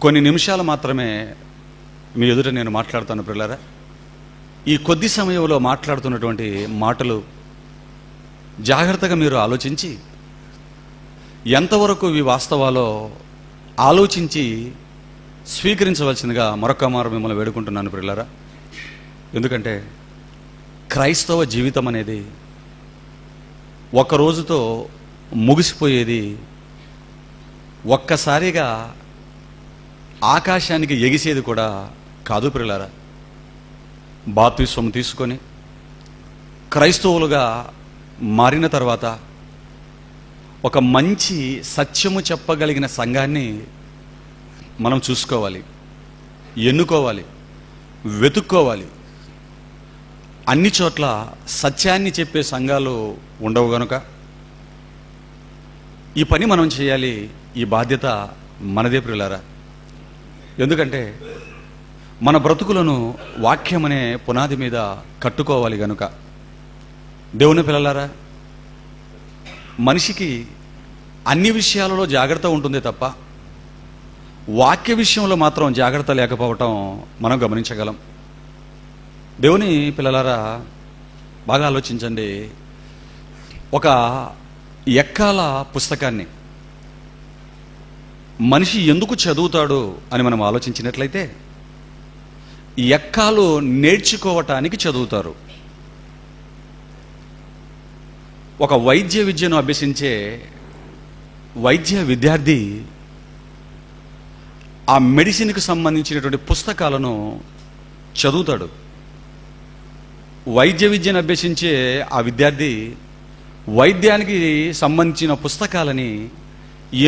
కొన్ని నిమిషాలు మాత్రమే మీ ఎదుట నేను మాట్లాడుతాను ప్రియులారా. ఈ కొద్ది సమయంలో మాట్లాడుతున్నటువంటి మాటలు జాగ్రత్తగా మీరు ఆలోచించి ఎంతవరకు ఇవి వాస్తవాలో ఆలోచించి స్వీకరించవలసిందిగా మరొక మారు మిమ్మల్ని వేడుకుంటున్నాను ప్రియులారా. ఎందుకంటే క్రైస్తవ జీవితం అనేది ఒక రోజుతో ముగిసిపోయేది, ఒక్కసారిగా ఆకాశానికి ఎగిసేది కూడా కాదు ప్రియులారా. బాప్తిస్మం తీసుకొని క్రైస్తవులుగా మారిన తర్వాత ఒక మంచి సత్యము చెప్పగలిగిన సంఘాన్ని మనం చూసుకోవాలి, ఎన్నుకోవాలి, వెతుక్కోవాలి. అన్ని చోట్ల సత్యాన్ని చెప్పే సంఘాలు ఉండవు గనుక ఈ పని మనం చేయాలి. ఈ బాధ్యత మనదే ప్రియులారా. ఎందుకంటే మన బ్రతుకులను వాక్యం అనే పునాది మీద కట్టుకోవాలి గనుక. దేవుని పిల్లలారా, మనిషికి అన్ని విషయాలలో జాగ్రత్త ఉంటుంది తప్ప వాక్య విషయంలో మాత్రం జాగ్రత్త లేకపోవటం మనం గమనించగలం. దేవుని పిల్లలారా, బాగా ఆలోచించండి. ఒక ఎక్కాల పుస్తకాన్ని మనిషి ఎందుకు చదువుతాడు అని మనం ఆలోచించినట్లయితే ఎక్కాలు నేర్చుకోవటానికి చదువుతారు. ఒక వైద్య విద్యను అభ్యసించే వైద్య విద్యార్థి ఆ మెడిసిన్కి సంబంధించినటువంటి పుస్తకాలను చదువుతాడు. వైద్య విద్యను అభ్యసించే ఆ విద్యార్థి వైద్యానికి సంబంధించిన పుస్తకాలని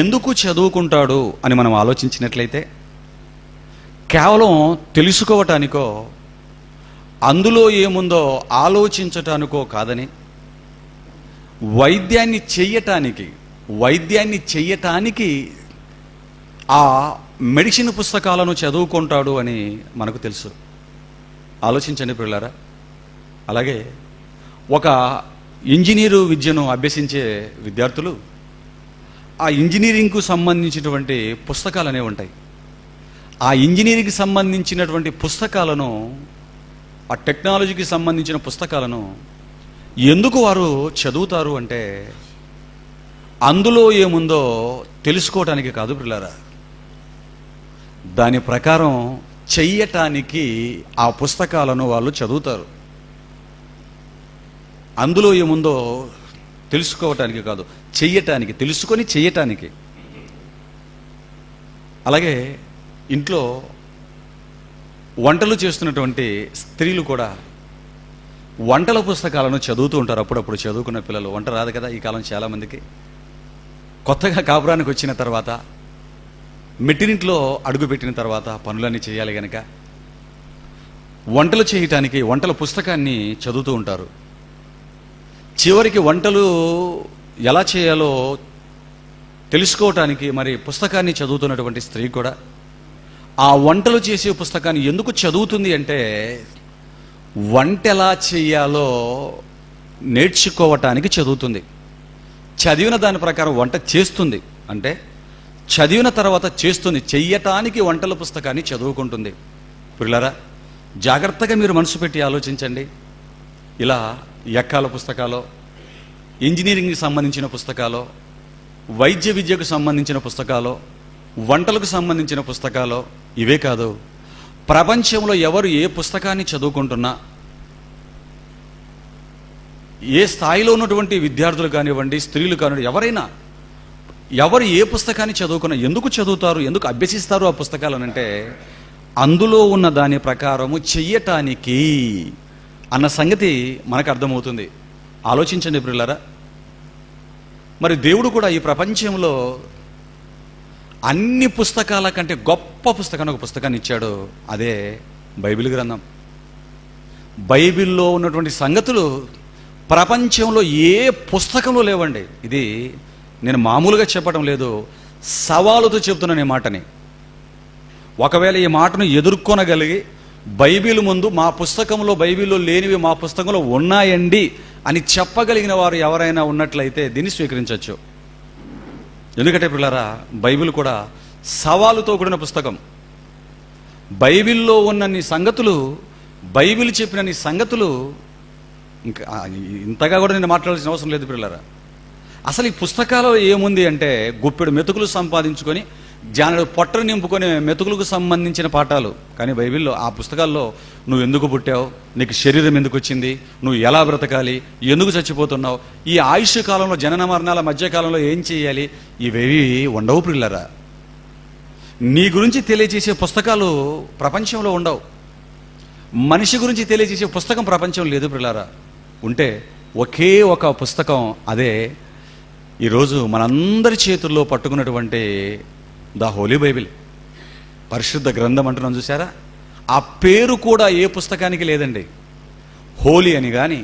ఎందుకు చదువుకుంటాడు అని మనం ఆలోచించినట్లయితే కేవలం తెలుసుకోవటానికో అందులో ఏముందో ఆలోచించటానికో కాదని వైద్యాన్ని చెయ్యటానికి ఆ మెడిసిన్ పుస్తకాలను చదువుకుంటాడు అని మనకు తెలుసు. ఆలోచించండి పిల్లలారా. అలాగే ఒక ఇంజనీరు విద్యను అభ్యసించే విద్యార్థులు ఆ ఇంజనీరింగ్కు సంబంధించినటువంటి పుస్తకాలు అనేవి ఉంటాయి. ఆ ఇంజనీరింగ్కి సంబంధించినటువంటి పుస్తకాలను, ఆ టెక్నాలజీకి సంబంధించిన పుస్తకాలను ఎందుకు వారు చదువుతారు అంటే అందులో ఏముందో తెలుసుకోవటానికి కాదు పిల్లారా, దాని ప్రకారం చెయ్యటానికి ఆ పుస్తకాలను వాళ్ళు చదువుతారు. అందులో ఏముందో తెలుసుకోవటానికి కాదు, చెయ్యటానికి, తెలుసుకొని చెయ్యటానికి. అలాగే ఇంట్లో వంటలు చేస్తున్నటువంటి స్త్రీలు కూడా వంటల పుస్తకాలను చదువుతూ ఉంటారు. అప్పుడప్పుడు చదువుకున్న పిల్లలు, వంట రాదు కదా ఈ కాలం చాలామందికి, కొత్తగా కాపురానికి వచ్చిన తర్వాత, మెట్టినింట్లో అడుగుపెట్టిన తర్వాత పనులన్నీ చేయాలి కనుక వంటలు చేయటానికి వంటల పుస్తకాన్ని చదువుతూ ఉంటారు. చివరికి వంటలు ఎలా చేయాలో తెలుసుకోవటానికి మరి పుస్తకాన్ని చదువుతున్నటువంటి స్త్రీ కూడా ఆ వంటలు చేసే పుస్తకాన్ని ఎందుకు చదువుతుంది అంటే వంట ఎలా చేయాలో నేర్చుకోవటానికి చదువుతుంది. చదివిన దాని ప్రకారం వంట చేస్తుంది అంటే చదివిన తర్వాత చేస్తుంది, చెయ్యటానికి వంటల పుస్తకాన్ని చదువుకుంటుంది. పిల్లరా, జాగ్రత్తగా మీరు మనసు పెట్టి ఆలోచించండి. ఇలా ఎక్కాల పుస్తకాలు, ఇంజనీరింగ్కి సంబంధించిన పుస్తకాలు, వైద్య విద్యకు సంబంధించిన పుస్తకాలు, వంటలకు సంబంధించిన పుస్తకాలు, ఇవే కాదు, ప్రపంచంలో ఎవరు ఏ పుస్తకాన్ని చదువుకుంటున్నా, ఏ స్థాయిలో ఉన్నటువంటి విద్యార్థులు కానివ్వండి, స్త్రీలు కానివ్వండి, ఎవరు ఏ పుస్తకాన్ని చదువుకున్నా ఎందుకు చదువుతారు, ఎందుకు అభ్యసిస్తారు ఆ పుస్తకాలనంటే అందులో ఉన్న దాని ప్రకారము చెయ్యటానికి అన్న సంగతి మనకు అర్థమవుతుంది. ఆలోచించండి ప్రియులారా. మరి దేవుడు కూడా ఈ ప్రపంచంలో అన్ని పుస్తకాల కంటే గొప్ప పుస్తకాన్ని, ఒక పుస్తకాన్ని ఇచ్చాడు. అదే బైబిల్ గ్రంథం. బైబిల్లో ఉన్నటువంటి సంగతులు ప్రపంచంలో ఏ పుస్తకంలో లేవండి. ఇది నేను మామూలుగా చెప్పడం లేదు, సవాలుతో చెప్తున్నాను ఈ మాటని. ఒకవేళ ఈ మాటను ఎదుర్కొనగలిగి బైబిల్ ముందు మా పుస్తకంలో బైబిల్లో లేనివి మా పుస్తకంలో ఉన్నాయండి అని చెప్పగలిగిన వారు ఎవరైనా ఉన్నట్లయితే దీన్ని స్వీకరించవచ్చు. ఎందుకంటే పిల్లరా, బైబిల్ కూడా సవాలుతో కూడిన పుస్తకం. బైబిల్లో ఉన్నన్ని సంగతులు, బైబిల్ చెప్పినన్ని సంగతులు ఇంకా ఇంతగా కూడా నేను మాట్లాడాల్సిన అవసరం లేదు పిల్లరా. అసలు ఈ పుస్తకాల్లో ఏముంది అంటే గుప్పెడు మెతుకులు సంపాదించుకొని జానడు పొట్టను నింపుకొని మెతుకులకు సంబంధించిన పాఠాలు. కానీ బైబిల్లో ఆ పుస్తకాల్లో నువ్వు ఎందుకు పుట్టావు, నీకు శరీరం ఎందుకు వచ్చింది, నువ్వు ఎలా బ్రతకాలి, ఎందుకు చచ్చిపోతున్నావు, ఈ ఆయుష్ కాలంలో జనన మరణాల మధ్యకాలంలో ఏం చేయాలి, ఇవేవి ఉండవు పిల్లరా. నీ గురించి తెలియజేసే పుస్తకాలు ప్రపంచంలో ఉండవు. మనిషి గురించి తెలియజేసే పుస్తకం ప్రపంచం లేదు పిల్లరా. ఉంటే ఒకే ఒక పుస్తకం, అదే ఈరోజు మనందరి చేతుల్లో పట్టుకున్నటువంటి ద హోలీ బైబిల్, పరిశుద్ధ గ్రంథం అంటున్నాం చూసారా. ఆ పేరు కూడా ఏ పుస్తకానికి లేదండి. హోలీ అని కానీ,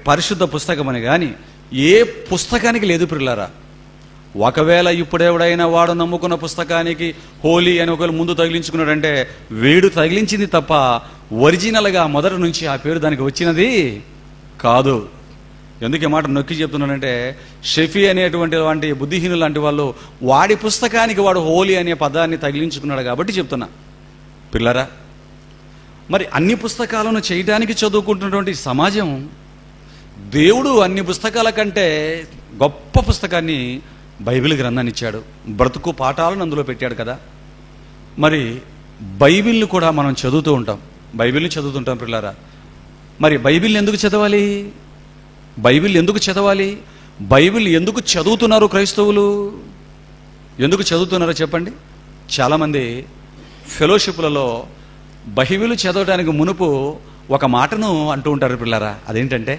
పరిశుద్ధ పుస్తకం అని కానీ ఏ పుస్తకానికి లేదు పిల్లారా. ఒకవేళ ఇప్పుడెవడైనా వాడు నమ్ముకున్న పుస్తకానికి హోలీ అని ఒకరు ముందు తగిలించుకున్నాడంటే వీడు తగిలించింది తప్ప ఒరిజినల్గా మొదటి నుంచి ఆ పేరు దానికి వచ్చినది కాదు. ఎందుకు ఈ మాట నొక్కి చెప్తున్నానంటే, షెఫీ అనేటువంటి లాంటి బుద్ధిహీనులు లాంటి వాళ్ళు వాడి పుస్తకానికి వాడు హోలీ అనే పదాన్ని తగిలించుకున్నాడు కాబట్టి చెప్తున్నా పిల్లరా. మరి అన్ని పుస్తకాలను చేయడానికి చదువుకుంటున్నటువంటి సమాజం, దేవుడు అన్ని పుస్తకాల కంటే గొప్ప పుస్తకాన్ని బైబిల్ గ్రంథాన్ని ఇచ్చాడు. బ్రతుకు పాఠాలను అందులో పెట్టాడు కదా. మరి బైబిల్ని కూడా మనం చదువుతూ ఉంటాం, బైబిల్ని చదువుతుంటాం పిల్లారా. మరి బైబిల్ని ఎందుకు చదవాలి, బైబిల్ ఎందుకు చదవాలి, బైబిల్ ఎందుకు చదువుతున్నారు క్రైస్తవులు, ఎందుకు చదువుతున్నారో చెప్పండి. చాలామంది ఫెలోషిప్లలో బైబిల్ చదవడానికి మునుపు ఒక మాటను అంటూ ఉంటారు పిల్లారా. అదేంటంటే,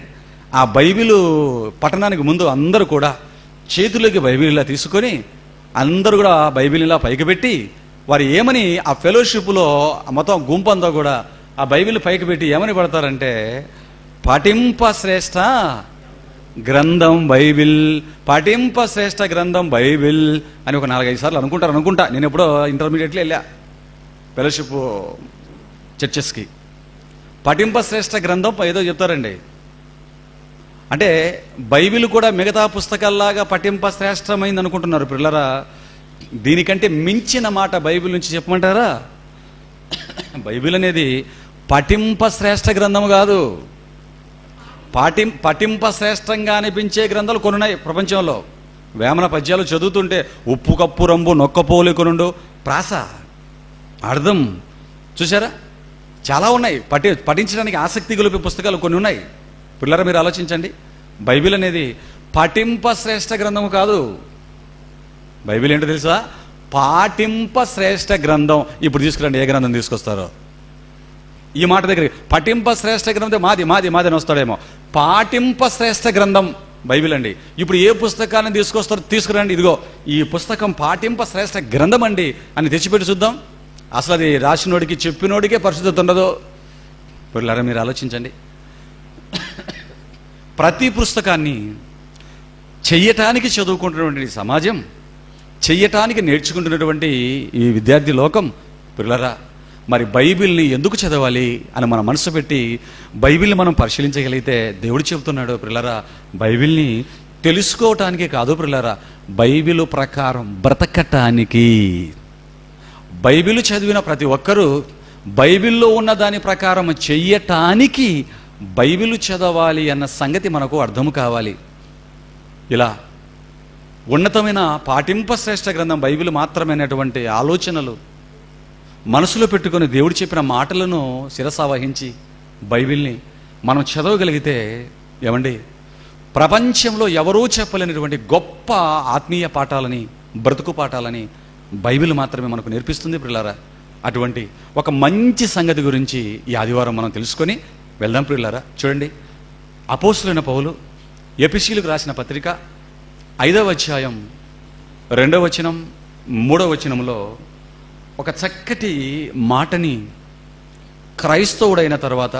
ఆ బైబిల్ పఠనానికి ముందు అందరూ కూడా చేతుల్లోకి బైబిల్ ఇలా తీసుకొని అందరూ కూడా బైబిల్ ఇలా పైకి పెట్టి వారు ఏమని ఆ ఫెలోషిప్లో మొత్తం గుంపంతా కూడా ఆ బైబిల్ పైకి పెట్టి ఏమని పడతారంటే, పఠింప శ్రేష్ఠ గ్రంథం బైబిల్, పఠింప శ్రేష్ఠ గ్రంథం బైబిల్ అని ఒక 4-5 సార్లు అనుకుంటా. నేను ఎప్పుడో ఇంటర్మీడియట్లో వెళ్ళా ఫెలోషిప్ చర్చెస్కి. పఠింప శ్రేష్ఠ గ్రంథం ఏదో చెప్తారండి. అంటే బైబిల్ కూడా మిగతా పుస్తకాల్లాగా పఠింప శ్రేష్టమైంది అనుకుంటున్నారు పిల్లరా. దీనికంటే మించిన మాట బైబిల్ నుంచి చెప్పమంటారా? బైబిల్ అనేది పఠింప శ్రేష్ఠ గ్రంథం కాదు. పఠింప శ్రేష్టంగా అనిపించే గ్రంథాలు కొన్ని ఉన్నాయి ప్రపంచంలో. వేమన పద్యాలు చదువుతుంటే ఉప్పు కప్పు రంబు నొక్కపోలికొనుండు ప్రాస అర్థం చూసారా, చాలా ఉన్నాయి. పఠించడానికి ఆసక్తి గొలిపే పుస్తకాలు కొన్ని ఉన్నాయి పిల్లరా. మీరు ఆలోచించండి, బైబిల్ అనేది పఠింప శ్రేష్ఠ గ్రంథం కాదు. బైబిల్ ఏంటో తెలుసా? పాఠింప శ్రేష్ఠ గ్రంథం. ఇప్పుడు తీసుకురండి, ఏ గ్రంథం తీసుకొస్తారో. ఈ మాట దగ్గర పఠింప శ్రేష్ఠ గ్రంథం మాది మాది మాది అని వస్తాడేమో. పాఠింప శ్రేష్ఠ గ్రంథం బైబిల్ అండి. ఇప్పుడు ఏ పుస్తకాన్ని తీసుకొస్తారో తీసుకురండి, ఇదిగో ఈ పుస్తకం పాఠింప శ్రేష్ఠ గ్రంథం అండి అని తెచ్చిపెట్టి చూద్దాం. అసలు అది రాసినోడికి చెప్పినోడికే పరిశుద్ధత ఉండదు పిల్లరా. మీరు ఆలోచించండి, ప్రతి పుస్తకాన్ని చెయ్యటానికి చదువుకుంటున్నటువంటి సమాజం, చెయ్యటానికి నేర్చుకుంటున్నటువంటి ఈ విద్యార్థి లోకం పిల్లరా, మరి బైబిల్ని ఎందుకు చదవాలి అని మన మనసు పెట్టి బైబిల్ని మనం పరిశీలించగలిగితే దేవుడు చెబుతున్నాడు పిల్లరా, బైబిల్ని తెలుసుకోవటానికి కాదు పిల్లరా, బైబిల్ ప్రకారం బ్రతకటానికి. బైబిల్ చదివిన ప్రతి ఒక్కరూ బైబిల్లో ఉన్న దాని ప్రకారం చెయ్యటానికి బైబిల్ చదవాలి అన్న సంగతి మనకు అర్థం కావాలి. ఇలా ఉన్నతమైన పాఠింప శ్రేష్ఠ గ్రంథం బైబిల్ మాత్రమైనటువంటి ఆలోచనలు మనసులో పెట్టుకొని దేవుడు చెప్పిన మాటలను శిరసావహించి బైబిల్ని మనం చదవగలిగితే ఏమండి, ప్రపంచంలో ఎవరూ చెప్పలేనటువంటి గొప్ప ఆత్మీయ పాఠాలని, బ్రతుకు పాఠాలని బైబిల్ మాత్రమే మనకు నేర్పిస్తుంది ప్రియులారా. అటువంటి ఒక మంచి సంగతి గురించి ఈ ఆదివారం మనం తెలుసుకొని వెళ్దాం ప్రియులారా. చూడండి, అపోస్తలుడైన పౌలు ఎఫెసీయులకు రాసిన పత్రిక 5వ అధ్యాయం 2వ వచనం 3వ వచనంలో ఒక చక్కటి మాటని క్రైస్తవుడైన తర్వాత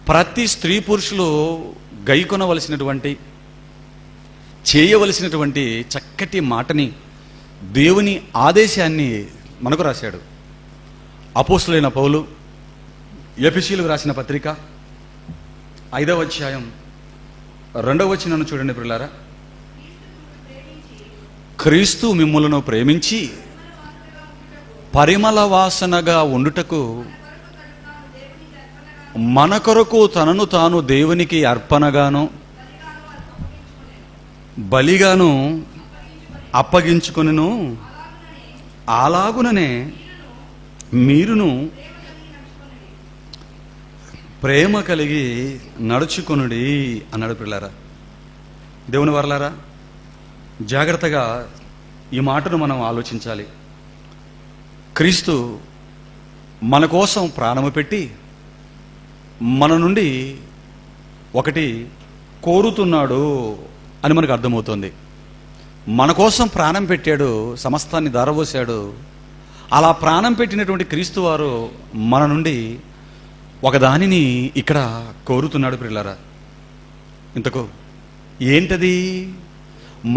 ప్రతి స్త్రీ పురుషులు గైకొనవలసినటువంటి, చేయవలసినటువంటి చక్కటి మాటని, దేవుని ఆదేశాన్ని మనకు రాశాడు. అపోస్తలుడైన పౌలు ఎఫెసీయులకు రాసిన పత్రిక 5వ అధ్యాయం 2వ వచనం చూడండి ప్రియులారా. క్రీస్తు మిమ్ములను ప్రేమించి పరిమళ వాసనగా ఉండుటకు మన కొరకు తనను తాను దేవునికి అర్పణగాను బలిగాను అప్పగించుకొనెను. అలాగుననే మీరును ప్రేమ కలిగి నడుచుకొనుడి అన్నాడు. పిల్లారా, దేవుని వర్లారా, జాగ్రత్తగా ఈ మాటను మనం ఆలోచించాలి. క్రీస్తు మన కోసం ప్రాణము పెట్టి మన నుండి ఒకటి కోరుతున్నాడు అని మనకు అర్థమవుతుంది. మన కోసం ప్రాణం పెట్టాడు, సమస్తాన్ని ధారపోశాడు. అలా ప్రాణం పెట్టినటువంటి క్రీస్తు వారు మన నుండి ఒకదానిని ఇక్కడ కోరుతున్నాడు. పిల్లారా, ఇంతకు ఏంటది?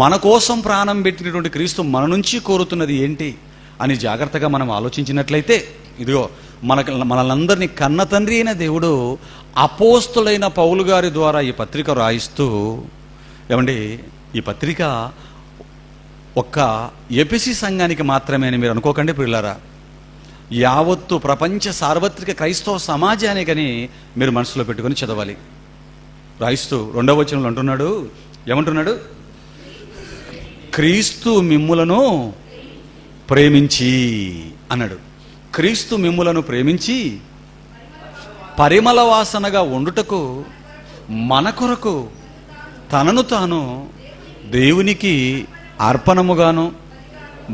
మన కోసం ప్రాణం పెట్టినటువంటి క్రీస్తు మన నుంచి కోరుతున్నది ఏంటి అని జాగ్రత్తగా మనం ఆలోచించినట్లయితే, ఇదిగో మనలందరినీ కన్న తండ్రి అయిన దేవుడు అపోస్తులైన పౌలు గారి ద్వారా ఈ పత్రిక రాయిస్తూ, ఏమండి, ఈ పత్రిక ఒక్క ఎఫెసీ సంఘానికి మాత్రమే అని మీరు అనుకోకండి పిల్లారా. యావత్తు ప్రపంచ సార్వత్రిక క్రైస్తవ సమాజానికని మీరు మనసులో పెట్టుకొని చదవాలి. రాయిస్తూ 2వ వచనంలో అంటున్నాడు, ఏమంటున్నాడు? క్రీస్తు మిమ్ములను ప్రేమించి అన్నాడు. క్రీస్తు మిమ్ములను ప్రేమించి పరిమళ వాసనగా ఉండుటకు మన కొరకు తనను తాను దేవునికి అర్పణముగాను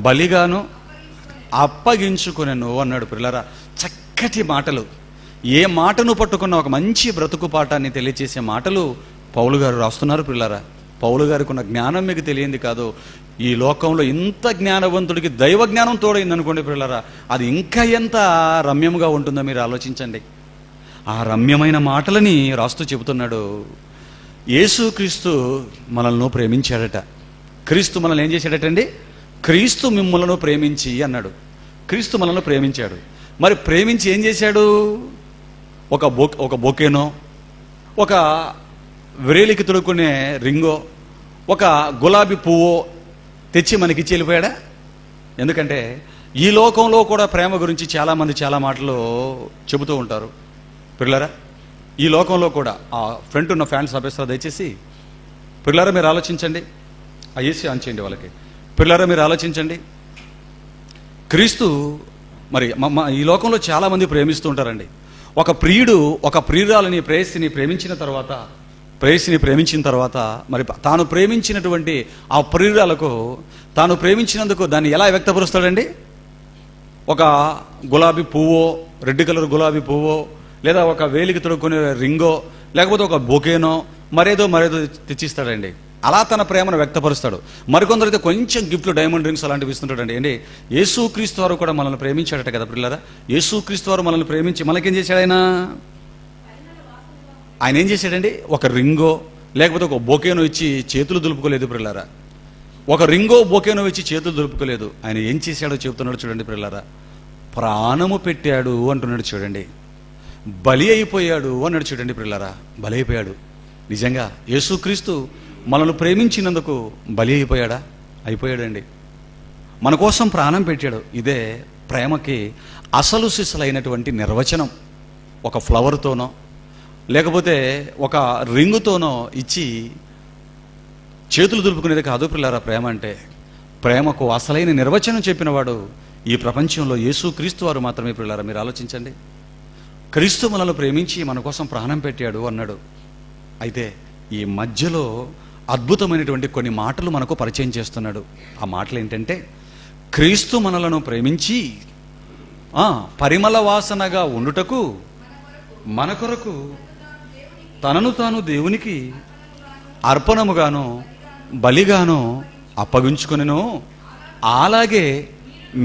బలిగాను అప్పగించుకొనెను అన్నాడు. పిల్లరా, చక్కటి మాటలు. ఏ మాటను పట్టుకున్న ఒక మంచి బ్రతుకు పాఠాన్ని తెలియచేసే మాటలు పౌలు గారు రాస్తున్నారు. పిల్లరా, పౌలు గారికి ఉన్న జ్ఞానం మీకు తెలియంది కాదు. ఈ లోకంలో ఇంత జ్ఞానవంతుడికి దైవ జ్ఞానం తోడైంది అనుకోండి పిల్లరా, అది ఇంకా ఎంత రమ్యముగా ఉంటుందో మీరు ఆలోచించండి. ఆ రమ్యమైన మాటలని రాస్తూ చెబుతున్నాడు. యేసుక్రీస్తు మనల్ని ప్రేమించాడట. క్రీస్తు మనల్ని ఏం చేశాడటండి? క్రీస్తు మిమ్మల్ని ప్రేమించి అన్నాడు. క్రీస్తు మనల్ని ప్రేమించాడు. మరి ప్రేమించి ఏం చేశాడు? ఒక బొకేనో, ఒక వ్రేలికి తొడుక్కునే రింగో, ఒక గులాబీ పువ్వో తెచ్చి మనకిచ్చి వెళ్ళిపోయాడా? ఎందుకంటే ఈ లోకంలో కూడా ప్రేమ గురించి చాలామంది చాలా మాటలు చెబుతూ ఉంటారు. పిల్లరా, ఈ లోకంలో కూడా ఆ ఫ్రంట్ ఉన్న ఫ్యాన్స్ ఆపేస్తారు దయచేసి. పిల్లరా, మీరు ఆలోచించండి. ఆ ఏసీ ఆన్ చేయండి వాళ్ళకి. పిల్లరా, మీరు ఆలోచించండి. క్రీస్తు మరి ఈ లోకంలో చాలామంది ప్రేమిస్తూ ఉంటారండి. ఒక ప్రియుడు ఒక ప్రియురాలని ప్రేయసిని ప్రేమించిన తర్వాత మరి తాను ప్రేమించినటువంటి ఆ ప్రియురాలకు తాను ప్రేమించినందుకు దాన్ని ఎలా వ్యక్తపరుస్తాడండి? ఒక గులాబీ పువ్వో, రెడ్ కలర్ గులాబీ పువ్వో, లేదా ఒక వేలికి తొడుక్కునే రింగో, లేకపోతే ఒక బొకేనో, మరేదో తెచ్చిస్తాడండి. అలా తన ప్రేమను వ్యక్తపరుస్తాడు. మరికొందరైతే కొంచెం గిఫ్ట్లు, డైమండ్ రింగ్స్ అలాంటివి ఇస్తుంటాడండి. ఏంటి, యేసుక్రీస్తు వారు కూడా మనల్ని ప్రేమించాడట కదా పిల్లరా. యేసుక్రీస్తు వారు మనల్ని ప్రేమించి మనకేం చేశాడు? ఆయన ఏం చేశాడండి? ఒక రింగో లేకపోతే ఒక బొకేనో ఇచ్చి చేతులు దులుపుకోలేదు పిల్లరా. ఒక రింగో బొకేనో ఇచ్చి చేతులు దులుపుకోలేదు. ఆయన ఏం చేశాడో చెబుతున్నాడు చూడండి పిల్లరా. ప్రాణము పెట్టాడు అంటున్నాడు చూడండి. బలి అయిపోయాడు అన్నాడు చూడండి పిల్లరా. బలి అయిపోయాడు. నిజంగా యేసుక్రీస్తు మనల్ని ప్రేమించినందుకు బలి అయిపోయాడా? అయిపోయాడండి. మన కోసం ప్రాణం పెట్టాడు. ఇదే ప్రేమకి అసలు సిసలైనటువంటి నిర్వచనం. ఒక ఫ్లవర్తోనో లేకపోతే ఒక రింగుతోనో ఇచ్చి చేతులు దులుపుకునేది కాదు పిల్లారా ప్రేమ అంటే. ప్రేమకు అసలైన నిర్వచనం చెప్పినవాడు ఈ ప్రపంచంలో యేసుక్రీస్తు వారు మాత్రమే పిల్లారా. మీరు ఆలోచించండి. క్రీస్తు మనల్ని ప్రేమించి మన కోసం ప్రాణం పెట్టాడు అన్నాడు. అయితే ఈ మధ్యలో అద్భుతమైనటువంటి కొన్ని మాటలు మనకు పరిచయం చేస్తున్నాడు. ఆ మాటలు ఏంటంటే, క్రీస్తు మనలను ప్రేమించి పరిమళ వాసనగా ఉండుటకు మన కొరకు తనను తాను దేవునికి అర్పణముగాను బలిగాను అప్పగించుకొనెను. అలాగే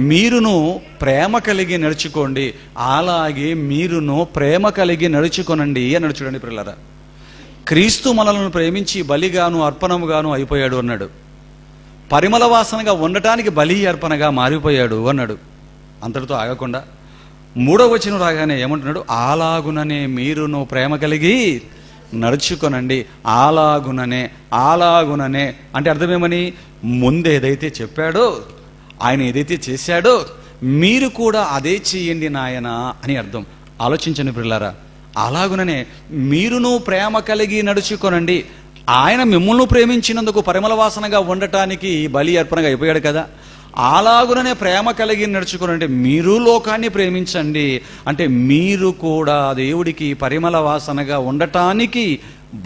మీరును ప్రేమ కలిగి నడుచుకోండి. అలాగే మీరును ప్రేమ కలిగి నడుచుకొనండి అన్నాడు చూడండి పిల్లరా. క్రీస్తు మనలను ప్రేమించి బలిగాను అర్పణముగాను అయిపోయాడు అన్నాడు. పరిమళ వాసనగా ఉండటానికి బలి అర్పణగా మారిపోయాడు అన్నాడు. అంతటితో ఆగకుండా 3వ వచనం రాగానే ఏమంటున్నాడు? అలాగుననే మీరును ప్రేమ కలిగి నడుచుకొనండి. అలాగుననే అంటే అర్థమేమని? ముందు ఏదైతే చెప్పాడో, ఆయన ఏదైతే చేశాడో మీరు కూడా అదే చేయండి నాయన అని అర్థం. ఆలోచించండి ప్రియులారా. అలాగుననే మీరును ప్రేమ కలిగి నడుచుకొనండి. ఆయన మిమ్మల్ని ప్రేమించినందుకు పరిమళ వాసనగా ఉండటానికి బలి అర్పణగా అయిపోయాడు కదా. అలాగుననే ప్రేమ కలిగి నడుచుకోనంటే మీరు లోకాన్ని ప్రేమించండి, అంటే మీరు కూడా దేవుడికి పరిమళ వాసనగా ఉండటానికి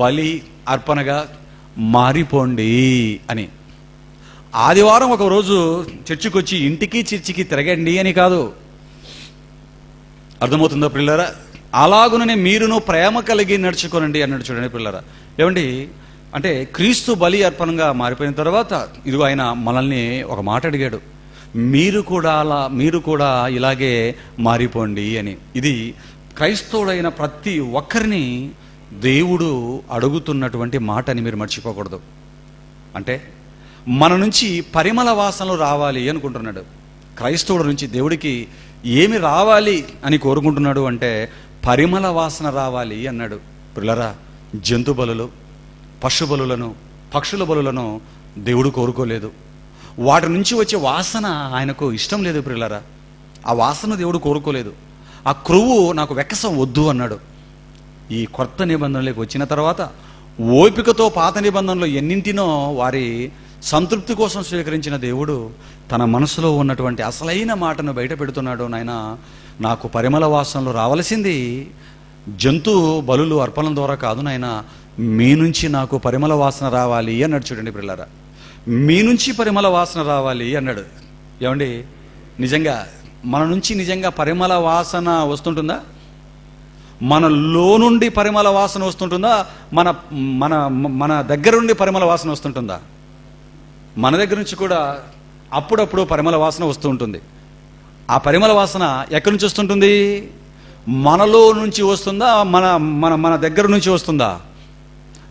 బలి అర్పణగా మారిపోండి అని. ఆదివారం ఒక రోజు చర్చికి వచ్చి ఇంటికి చర్చికి తిరగండి అని కాదు. అర్థమవుతుందా పిల్లరా? అలాగుననే మీరును ప్రేమ కలిగి నడుచుకోనండి అన్నాడు. చూడండి పిల్లరా, ఏమండి అంటే క్రీస్తు బలి అర్పణంగా మారిపోయిన తర్వాత ఇదిగో ఆయన మనల్ని ఒక మాట అడిగాడు, మీరు కూడా ఇలాగే మారిపోండి అని. ఇది క్రైస్తవుడైన ప్రతి ఒక్కరిని దేవుడు అడుగుతున్నటువంటి మాట అని మీరు మర్చిపోకూడదు. అంటే మన నుంచి పరిమళ వాసనలు రావాలి అనుకుంటున్నాడు. క్రైస్తవుడు నుంచి దేవుడికి ఏమి రావాలి అని కోరుకుంటున్నాడు అంటే పరిమళ వాసన రావాలి అన్నాడు. పిల్లరా, జంతు బలులు, పశు బలులను, పక్షుల బలులను దేవుడు కోరుకోలేదు. వాటి నుంచి వచ్చే వాసన ఆయనకు ఇష్టం లేదు ప్రియులారా. ఆ వాసన దేవుడు కోరుకోలేదు. ఆ క్రొవ్వు నాకు వెక్కసం వద్దు అన్నాడు. ఈ కొత్త నిబంధనలోకి వచ్చిన తర్వాత ఓపికతో పాత నిబంధనలు ఎన్నింటినో వారి సంతృప్తి కోసం స్వీకరించిన దేవుడు తన మనసులో ఉన్నటువంటి అసలైన మాటను బయట పెడుతున్నాడు. నాయన, నాకు పరిమళ వాసనలు రావలసింది జంతు బలులు అర్పణల ద్వారా కాదు నాయన, మీ నుంచి నాకు పరిమళ వాసన రావాలి అన్నాడు. చూడండి పిల్లరా, మీ నుంచి పరిమళ వాసన రావాలి అన్నాడు. ఏమండి, నిజంగా మన నుంచి నిజంగా పరిమళ వాసన వస్తుంటుందా? మనలో నుండి పరిమళ వాసన వస్తుంటుందా? మన మన మన దగ్గర నుండి పరిమళ వాసన వస్తుంటుందా? మన దగ్గర నుంచి కూడా అప్పుడప్పుడు పరిమళ వాసన వస్తూ ఉంటుంది. ఆ పరిమళ వాసన ఎక్కడి నుంచి వస్తుంటుంది? మనలో నుంచి వస్తుందా? మన మన మన దగ్గర నుంచి వస్తుందా?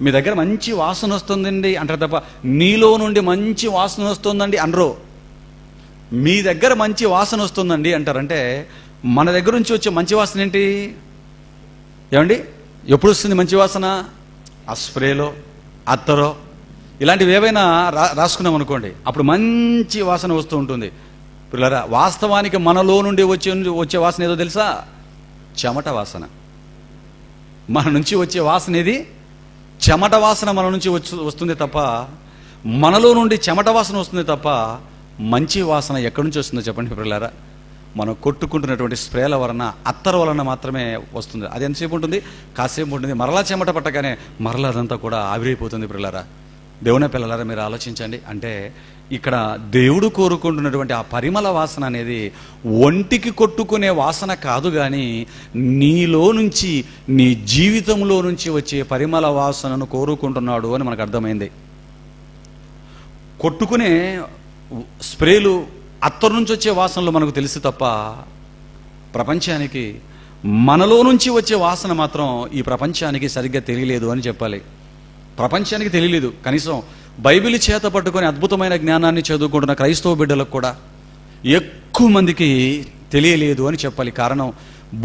మీ దగ్గర మంచి వాసన వస్తుందండి అంటారు తప్ప నీలో నుండి మంచి వాసన వస్తుందండి అనరు. మీ దగ్గర మంచి వాసన వస్తుందండి అంటారంటే మన దగ్గర నుంచి వచ్చే మంచి వాసన ఏంటి? ఏమండి, ఎప్పుడు వస్తుంది మంచి వాసన? ఆ స్ప్రేలో, అత్తరో ఇలాంటివి ఏవైనా రాసుకున్నాం అనుకోండి, అప్పుడు మంచి వాసన వస్తూ ఉంటుంది. పిల్లరా, వాస్తవానికి మనలో నుండి వచ్చే వాసన ఏదో తెలుసా? చెమట వాసన. మన నుంచి వచ్చే వాసన ఏది? చెమట వాసన మన నుంచి వస్తుంది తప్ప, మనలో నుండి చెమట వాసన వస్తుంది తప్ప మంచి వాసన ఎక్కడి నుంచి వస్తుందో చెప్పండి పిల్లరా? మనం కొట్టుకుంటున్నటువంటి స్ప్రేల వలన, అత్తర వలన మాత్రమే వస్తుంది. అది ఎంతసేపు ఉంటుంది? కాసేపు ఉంటుంది. మరలా చెమట పట్టగానే మరలా అదంతా కూడా ఆవిరైపోతుంది పిల్లరా. దేవుని పిల్లలారా, మీరు ఆలోచించండి. అంటే ఇక్కడ దేవుడు కోరుకుంటున్నటువంటి ఆ పరిమళ వాసన అనేది ఒంటికి కొట్టుకునే వాసన కాదు, కానీ నీలో నుంచి, నీ జీవితంలో నుంచి వచ్చే పరిమళ వాసనను కోరుకుంటున్నాడు అని మనకు అర్థమైంది. కొట్టుకునే స్ప్రేలు, అత్తరు నుంచి వచ్చే వాసనలు మనకు తెలుసు తప్ప ప్రపంచానికి మనలో నుంచి వచ్చే వాసన మాత్రం ఈ ప్రపంచానికి సరిగ్గా తెలియలేదు అని చెప్పాలి. ప్రపంచానికి తెలియలేదు. కనీసం బైబిల్ చేత పట్టుకొని అద్భుతమైన జ్ఞానాన్ని చదువుకుంటున్న క్రైస్తవ బిడ్డలకు కూడా ఎక్కువ మందికి తెలియలేదు అని చెప్పాలి. కారణం,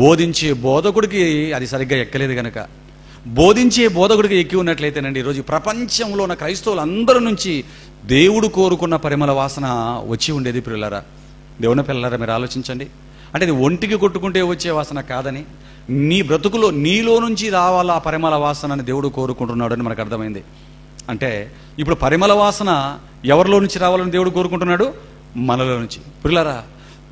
బోధించే బోధకుడికి అది సరిగ్గా ఎక్కలేదు కనుక. బోధించే బోధకుడికి ఎక్కి ఉన్నట్లయితేనండి ఈరోజు ప్రపంచంలో ఉన్న క్రైస్తవులందరి నుంచి దేవుడు కోరుకున్న పరిమళ వాసన వచ్చి ఉండేది ప్రియులారా. దేవుని పిల్లలారా, మీరు ఆలోచించండి. అంటే అది ఒంటికి కొట్టుకుంటే వచ్చే వాసన కాదని, నీ బ్రతుకులో నీలో నుంచి రావాలా పరిమళ వాసన అని దేవుడు కోరుకుంటున్నాడు అని మనకు అర్థమైంది. అంటే ఇప్పుడు పరిమళ వాసన ఎవరిలో నుంచి రావాలని దేవుడు కోరుకుంటున్నాడు? మనలో నుంచి. పిల్లరా,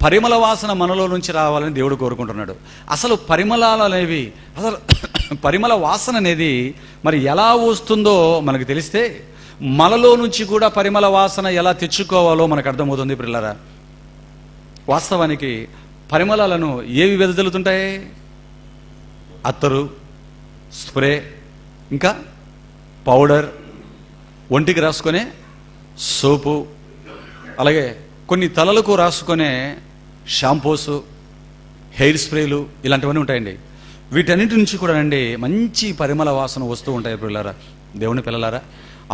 పరిమళ వాసన మనలో నుంచి రావాలని దేవుడు కోరుకుంటున్నాడు. అసలు పరిమళాలు అనేవి, అసలు పరిమళ వాసన అనేది మరి ఎలా వస్తుందో మనకు తెలిస్తే మనలో నుంచి కూడా పరిమళ వాసన ఎలా తెచ్చుకోవాలో మనకు అర్థమవుతుంది పిల్లరా. వాస్తవానికి పరిమళాలను ఏవి వెదజల్లుతుంటాయి? అత్తరు, స్ప్రే, ఇంకా పౌడర్, ఒంటికి రాసుకునే సోపు, అలాగే కొన్ని తలలకు రాసుకునే షాంపూసు, హెయిర్ స్ప్రేలు, ఇలాంటివన్నీ ఉంటాయండి. వీటన్నిటి నుంచి కూడా అండి మంచి పరిమళ వాసన వస్తూ ఉంటాయి పిల్లలారా. దేవుని పిల్లలారా,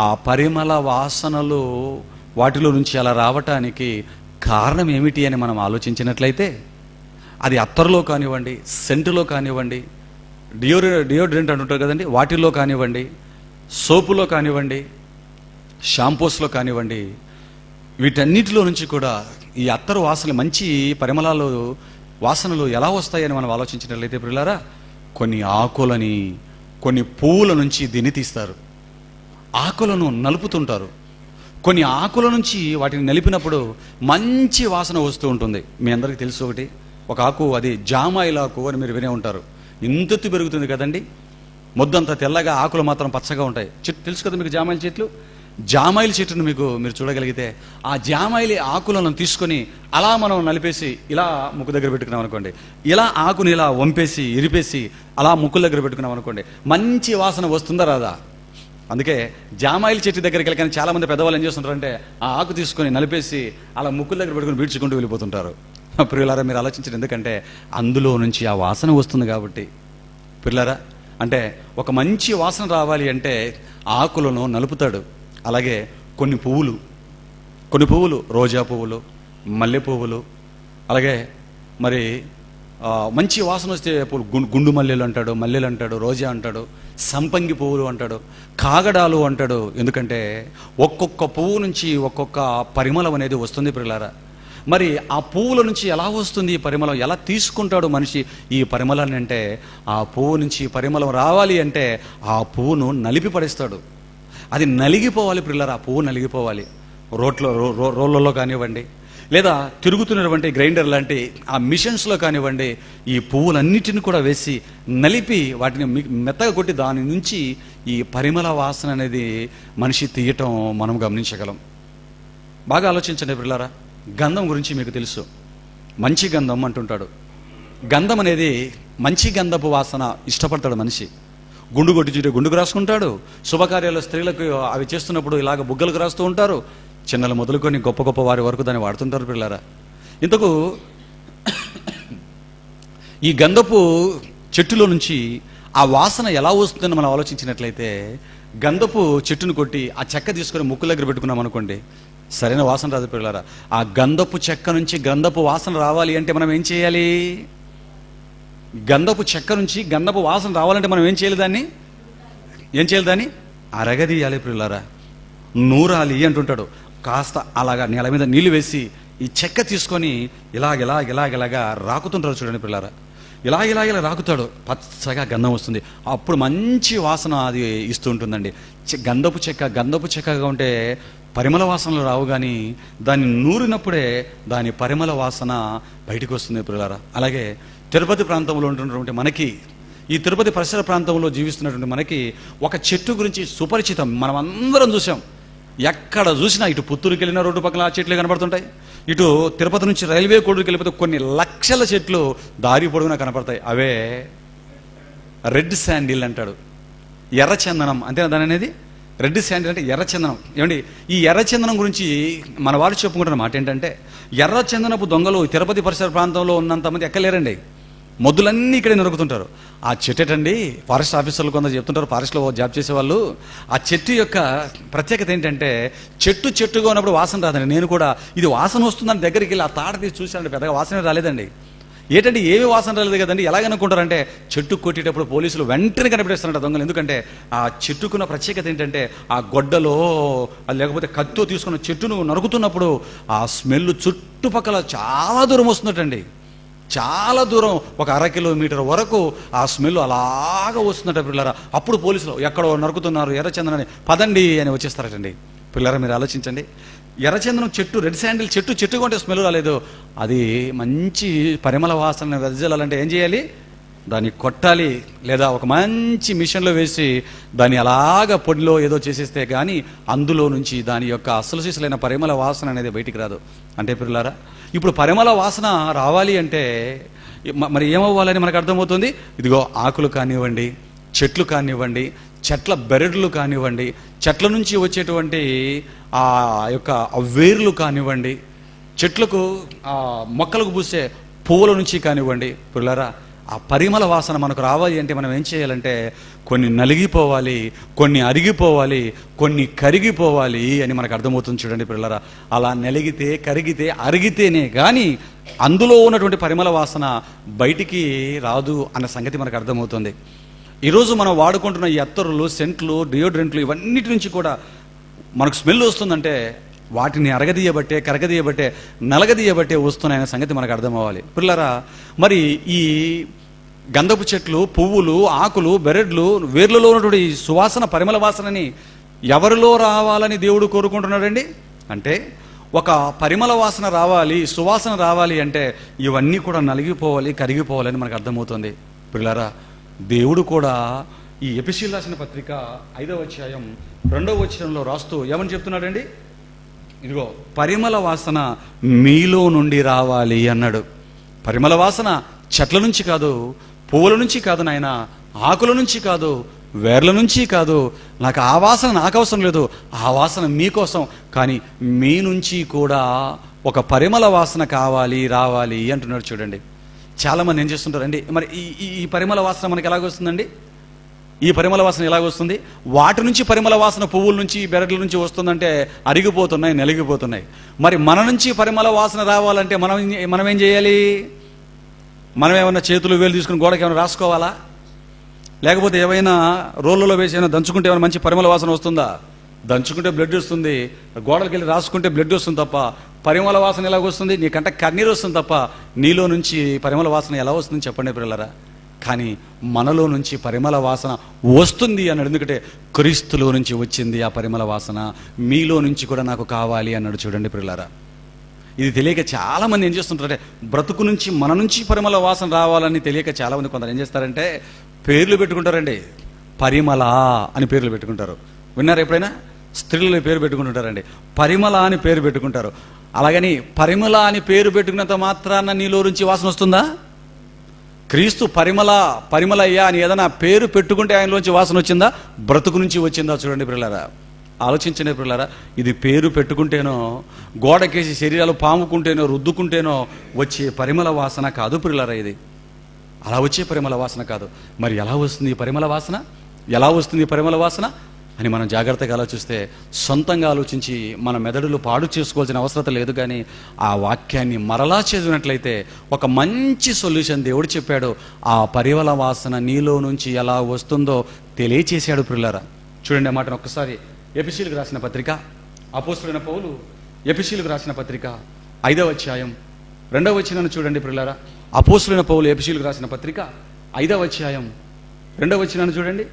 ఆ పరిమళ వాసనలు వాటిలో నుంచి అలా రావటానికి కారణం ఏమిటి అని మనం ఆలోచించినట్లయితే అది అత్తరులో కానివ్వండి, సెంటులో కానివ్వండి, డియోడ్రెంట్ అంటుంటారు కదండి, వాటిల్లో కానివ్వండి, సోపులో కానివ్వండి, షాంపూస్లో కానివ్వండి, వీటన్నిటిలో నుంచి కూడా ఈ అత్తరు వాసనలు, మంచి పరిమళాలు, వాసనలు ఎలా వస్తాయని మనం ఆలోచించినట్లయితే ప్రియులారా, కొన్ని ఆకులని, కొన్ని పువ్వుల నుంచి దీన్ని తీస్తారు, ఆకులను నలుపుతుంటారు. కొన్ని ఆకుల నుంచి వాటిని నలిపినప్పుడు మంచి వాసన వస్తూ ఉంటుంది. మీ అందరికీ తెలుసు ఒకటి, ఒక ఆకు, అది జామాయిల్ ఆకు అని మీరు వినే ఉంటారు. ఇంతెత్తు పెరుగుతుంది కదండి, మొద్దంతా తెల్లగా, ఆకులు మాత్రం పచ్చగా ఉంటాయి. చెట్టు తెలుసు కదా మీకు, జామాయిల్ చెట్లు. జామాయిల్ చెట్టును మీరు చూడగలిగితే ఆ జామాయిల్ ఆకులను తీసుకొని అలా మనం నలిపేసి ఇలా ముక్కు దగ్గర పెట్టుకున్నాం అనుకోండి, ఇలా ఆకుని ఇలా వంపేసి ఇరిపేసి అలా ముక్కుల దగ్గర పెట్టుకున్నాం అనుకోండి, మంచి వాసన వస్తుందా రాదా? అందుకే జామాయిల్ చెట్టు దగ్గరికి వెళ్ళి చాలా మంది పెద్దవాళ్ళు ఏం చేస్తుంటారంటే ఆ ఆకు తీసుకొని నలిపేసి అలా ముక్కుల దగ్గర పెట్టుకుని బీడ్చుకుంటూ వెళ్ళిపోతుంటారు. ప్రియులారా, మీరు ఆలోచించండి, ఎందుకంటే అందులో నుంచి ఆ వాసన వస్తుంది కాబట్టి. ప్రియులారా, అంటే ఒక మంచి వాసన రావాలి అంటే ఆకులను నలుపుతాడు. అలాగే కొన్ని పువ్వులు, రోజా పువ్వులు, మల్లె పువ్వులు, అలాగే మరి మంచి వాసన వస్తే గుండు మల్లెలు అంటాడు, మల్లెలు అంటాడు, రోజా అంటాడు, సంపంగి పువ్వులు అంటాడు, కాగడాలు అంటాడు. ఎందుకంటే ఒక్కొక్క పువ్వు నుంచి ఒక్కొక్క పరిమళం అనేది వస్తుంది ప్రియులారా. మరి ఆ పువ్వుల నుంచి ఎలా వస్తుంది ఈ పరిమళం, ఎలా తీసుకుంటాడు మనిషి ఈ పరిమళాన్ని అంటే, ఆ పువ్వు నుంచి పరిమళం రావాలి అంటే ఆ పువ్వును నలిపి పడేస్తాడు. అది నలిగిపోవాలి ప్రియులారా, ఆ పువ్వు నలిగిపోవాలి. రోళ్ళలో కానివ్వండి, లేదా తిరుగుతున్నటువంటి గ్రైండర్ లాంటి ఆ మిషన్స్లో కానివ్వండి, ఈ పువ్వులన్నిటిని కూడా వేసి నలిపి వాటిని మెత్తగా కొట్టి దాని నుంచి ఈ పరిమళ వాసన అనేది మనిషి తీయటం మనం గమనించగలం. బాగా ఆలోచించండి ప్రియులారా, గంధం గురించి మీకు తెలుసు. మంచి గంధం అంటుంటాడు. గంధం అనేది, మంచి గంధపు వాసన ఇష్టపడతాడు మనిషి. గుండు కొట్టి చుట్టూ గుండుకు రాసుకుంటాడు. శుభకార్యాల స్త్రీలకు అవి చేస్తున్నప్పుడు ఇలాగ బుగ్గలకు రాస్తూ ఉంటారు. చిన్నలు మొదలుకొని గొప్ప గొప్ప వారి వరకు దాన్ని వాడుతుంటారు పిల్లరా. ఇంతకు ఈ గంధపు చెట్టులో నుంచి ఆ వాసన ఎలా వస్తుందని మనం ఆలోచించినట్లయితే, గంధపు చెట్టును కొట్టి ఆ చెక్క తీసుకొని ముక్కుల దగ్గర పెట్టుకున్నాం అనుకోండి, సరైన వాసన రాదు పిల్లరా. ఆ గంధపు చెక్క నుంచి గంధపు వాసన రావాలి అంటే మనం ఏం చేయాలి? గంధపు చెక్క నుంచి గంధపు వాసన రావాలంటే మనం ఏం చేయాలి? దాన్ని అరగదీయాలి పిల్లరా, నూరాలి అంటుంటాడు. కాస్త అలాగా నేల మీద నీళ్లు వేసి ఈ చెక్క తీసుకొని ఇలాగ రాకుతుంటారు చూడండి పిల్లరా. ఇలా రాకుతాడు, పచ్చగా గంధం వస్తుంది. అప్పుడు మంచి వాసన అది ఇస్తూ ఉంటుందండి. గంధపు చెక్కగా ఉంటే పరిమళ వాసనలు రావు, కానీ దాన్ని నూరినప్పుడే దాని పరిమళ వాసన బయటకు వస్తుంది పిల్లరా. అలాగే తిరుపతి ప్రాంతంలో ఉంటున్నటువంటి మనకి, ఈ తిరుపతి పరిసర ప్రాంతంలో జీవిస్తున్నటువంటి మనకి ఒక చెట్టు గురించి సుపరిచితం. మనం అందరం చూసాం. ఎక్కడ చూసినా, ఇటు పుత్తూరుకి వెళ్ళిన రోడ్డు పక్కన ఆ చెట్లు కనపడుతుంటాయి, ఇటు తిరుపతి నుంచి రైల్వే కోడుకి వెళ్ళిపోతే కొన్ని లక్షల చెట్లు దారి పొడుగునా కనపడతాయి. అవే రెడ్ శాండిల్ అంటాడు, ఎర్రచందనం. అంతేనా దాని అనేది? రెడ్ శాండిల్ అంటే ఎర్రచందనం. ఏమండి, ఈ ఎర్రచందనం గురించి మన వారు చెప్పుకుంటున్న మాట ఏంటంటే, ఎర్రచందనపు దొంగలు తిరుపతి పరిసర ప్రాంతంలో ఉన్నంతమంది ఎక్కలేరండి. మొద్దులన్నీ ఇక్కడే నరుకుతుంటారు. ఆ చెట్టండి, ఫారెస్ట్ ఆఫీసర్లు కొందరు చెప్తుంటారు, ఫారెస్ట్లో జాబ్ చేసేవాళ్ళు, ఆ చెట్టు యొక్క ప్రత్యేకత ఏంటంటే, చెట్టుగా ఉన్నప్పుడు వాసన రాదండి. నేను కూడా ఇది వాసన వస్తుందని దగ్గరికి వెళ్ళి ఆ తాట తీసి చూశానండి, పెద్దగా వాసన రాలేదండి. ఏంటంటే ఏమి వాసన రాలేదు కదండి, ఎలాగనుకుంటారంటే చెట్టు కొట్టేటప్పుడు పోలీసులు వెంటనే కనిపెట్టేస్తారంట దొంగలు. ఎందుకంటే ఆ చెట్టుకున్న ప్రత్యేకత ఏంటంటే, ఆ గొడ్డలో లేకపోతే కత్తితో తీసుకున్న చెట్టును నరుకుతున్నప్పుడు ఆ స్మెల్ చుట్టుపక్కల చాలా దూరం వస్తున్నట్టండి, చాలా దూరం, ఒక 1/2 కిలోమీటర్ వరకు ఆ స్మెల్ అలాగా వస్తున్నట్టు పిల్లరా. అప్పుడు పోలీసులు ఎక్కడో నరుకుతున్నారు ఎర్రచందనని, పదండి అని వచ్చేస్తారటండి. పిల్లరా, మీరు ఆలోచించండి, ఎర్రచందనం చెట్టు, రెడ్ శాండిల్ చెట్టుగా ఉంటే స్మెల్ రాలేదు. అది మంచి పరిమళ వాసన వెదజల్లాలంటే ఏం చేయాలి? దాన్ని కొట్టాలి, లేదా ఒక మంచి మిషన్లో వేసి దాన్ని అలాగ పొడిలో ఏదో చేసేస్తే కానీ అందులో నుంచి దాని యొక్క అసలు సిసలైన పరిమళ వాసన అనేది బయటికి రాదు. అంటే పిల్లలారా, ఇప్పుడు పరిమళ వాసన రావాలి అంటే మరి ఏమవ్వాలని మనకు అర్థమవుతుంది. ఇదిగో ఆకులు కానివ్వండి, చెట్లు కానివ్వండి, చెట్ల బెరడులు కానివ్వండి, చెట్ల నుంచి వచ్చేటువంటి ఆ యొక్క వేర్లు కానివ్వండి, చెట్లకు మొక్కలకు పూసే పువ్వుల నుంచి కానివ్వండి, పిల్లలారా, ఆ పరిమళ వాసన మనకు రావాలి అంటే మనం ఏం చేయాలంటే, కొన్ని నలిగిపోవాలి, కొన్ని అరిగిపోవాలి, కొన్ని కరిగిపోవాలి అని మనకు అర్థమవుతుంది చూడండి పిల్లరా. అలా నలిగితే, కరిగితే, అరిగితేనే కానీ అందులో ఉన్నటువంటి పరిమళ వాసన బయటికి రాదు అన్న సంగతి మనకు అర్థమవుతుంది. ఈరోజు మనం వాడుకుంటున్న ఈ అత్తరులు, సెంట్లు, డియోడ్రెంట్లు, ఇవన్నిటి నుంచి కూడా మనకు స్మెల్ వస్తుందంటే వాటిని అరగదీయబట్టే, కరగదీయబట్టే, నలగదీయబట్టే వస్తున్నాయనే సంగతి మనకు అర్థం అవ్వాలి. పిల్లరా, మరి ఈ గంధపు చెట్లు, పువ్వులు, ఆకులు, బెరడ్లు, వేర్లలో ఉన్నటువంటి ఈ సువాసన, పరిమళ వాసనని ఎవరిలో రావాలని దేవుడు కోరుకుంటున్నాడండి? అంటే ఒక పరిమళ వాసన రావాలి, సువాసన రావాలి అంటే ఇవన్నీ కూడా నలిగిపోవాలి, కరిగిపోవాలని మనకు అర్థమవుతుంది. పిల్లరా, దేవుడు కూడా ఈ ఎఫెసీయులకు రాసిన పత్రిక 5వ అధ్యాయం 2వ వచనంలో రాస్తూ ఏమని చెప్తున్నాడండి? ఇదిగో, పరిమళ వాసన మీలో నుండి రావాలి అన్నాడు. పరిమళ వాసన చెట్ల నుంచి కాదు, పువ్వుల నుంచి కాదు నాయన, ఆకుల నుంచి కాదు, వేర్ల నుంచి కాదు. నాకు ఆ వాసన నాకు అవసరం లేదు, ఆ వాసన మీకోసం. కానీ మీ నుంచి కూడా ఒక పరిమళ వాసన కావాలి, రావాలి అంటున్నాడు. చూడండి, చాలామంది ఏం చేస్తుంటారండి, మరి ఈ పరిమళ వాసన మనకి ఎలాగొస్తుందండి? ఈ పరిమళ వాసన ఎలాగొస్తుంది? వాటి నుంచి పరిమళ వాసన పువ్వుల నుంచి, బెరడ్ల నుంచి వస్తుందంటే అరిగిపోతున్నాయి, నలిగిపోతున్నాయి. మరి మన నుంచి పరిమళ వాసన రావాలంటే మనం ఏం చేయాలి? మనం ఏమైనా చేతులు వేలు తీసుకుని గోడకి ఏమైనా రాసుకోవాలా? లేకపోతే ఏమైనా రోళ్ళలో వేసి ఏమైనా దంచుకుంటే ఏమైనా మంచి పరిమళ వాసన వస్తుందా? దంచుకుంటే బ్లడ్ వస్తుంది, గోడలకి వెళ్ళి రాసుకుంటే బ్లడ్ వస్తుంది తప్ప పరిమళ వాసన ఎలాగొస్తుంది? నీకంటే కన్నీరు వస్తుంది తప్ప నీలో నుంచి పరిమళ వాసన ఎలా వస్తుందని చెప్పండి పిల్లరా. కానీ మనలో నుంచి పరిమళ వాసన వస్తుంది అన్నాడు. ఎందుకంటే క్రీస్తులో నుంచి వచ్చింది ఆ పరిమళ వాసన. మీలో నుంచి కూడా నాకు కావాలి అన్నాడు. చూడండి పిల్లరా, ఇది తెలియక చాలామంది ఏం చేస్తుంటారంటే బ్రతుకు నుంచి, మన నుంచి పరిమళ వాసన రావాలని తెలియక చాలామంది కొందరు ఏం చేస్తారంటే పేర్లు పెట్టుకుంటారండి. పరిమళ అని పేర్లు పెట్టుకుంటారు. విన్నారు ఎప్పుడైనా? స్త్రీలు పేరు పెట్టుకుంటుంటారండి, పరిమళ అని పేరు పెట్టుకుంటారు. అలాగని పరిమళ అని పేరు పెట్టుకున్నంత మాత్రాన నీలో నుంచి వాసన వస్తుందా? క్రీస్తు పరిమళయ్య అని ఏదైనా పేరు పెట్టుకుంటే ఆయనలోంచి వాసన వచ్చిందా? బ్రతుకు నుంచి వచ్చిందా? చూడండి పిల్లలారా, ఆలోచించండి పిల్లలారా. ఇది పేరు పెట్టుకుంటేనో, గోడకేసి శరీరాలు పాముకుంటేనో, రుద్దుకుంటేనో వచ్చే పరిమళ వాసన కాదు పిల్లలారా. ఇది అలా వచ్చే పరిమళ వాసన కాదు. మరి ఎలా వస్తుంది ఈ పరిమళ వాసన? ఎలా వస్తుంది ఈ పరిమళ వాసన అని మనం జాగ్రత్తగా ఆలోచిస్తే, సొంతంగా ఆలోచించి మన మెదడులు పాడు చేసుకోవాల్సిన అవసరం లేదు. కానీ ఆ వాక్యాన్ని మరలా చదివినట్లయితే ఒక మంచి సొల్యూషన్ దేవుడు చెప్పాడు. ఆ పరిమళ వాసన నీలో నుంచి ఎలా వస్తుందో తెలియచేశాడు పిల్లలారా. చూడండి ఆ మాటను ఒక్కసారి. ఎఫెసీయులకు రాసిన పత్రిక, అపోస్తలుడైన పౌలు ఎఫెసీయులకు రాసిన పత్రిక 5వ అధ్యాయం 2వ వచనాన్ని చూడండి పిల్లలారా. అపోస్తలుడైన పౌలు ఎఫెసీయులకు రాసిన పత్రిక 5వ అధ్యాయం 2వ వచనాన్ని చూడండి.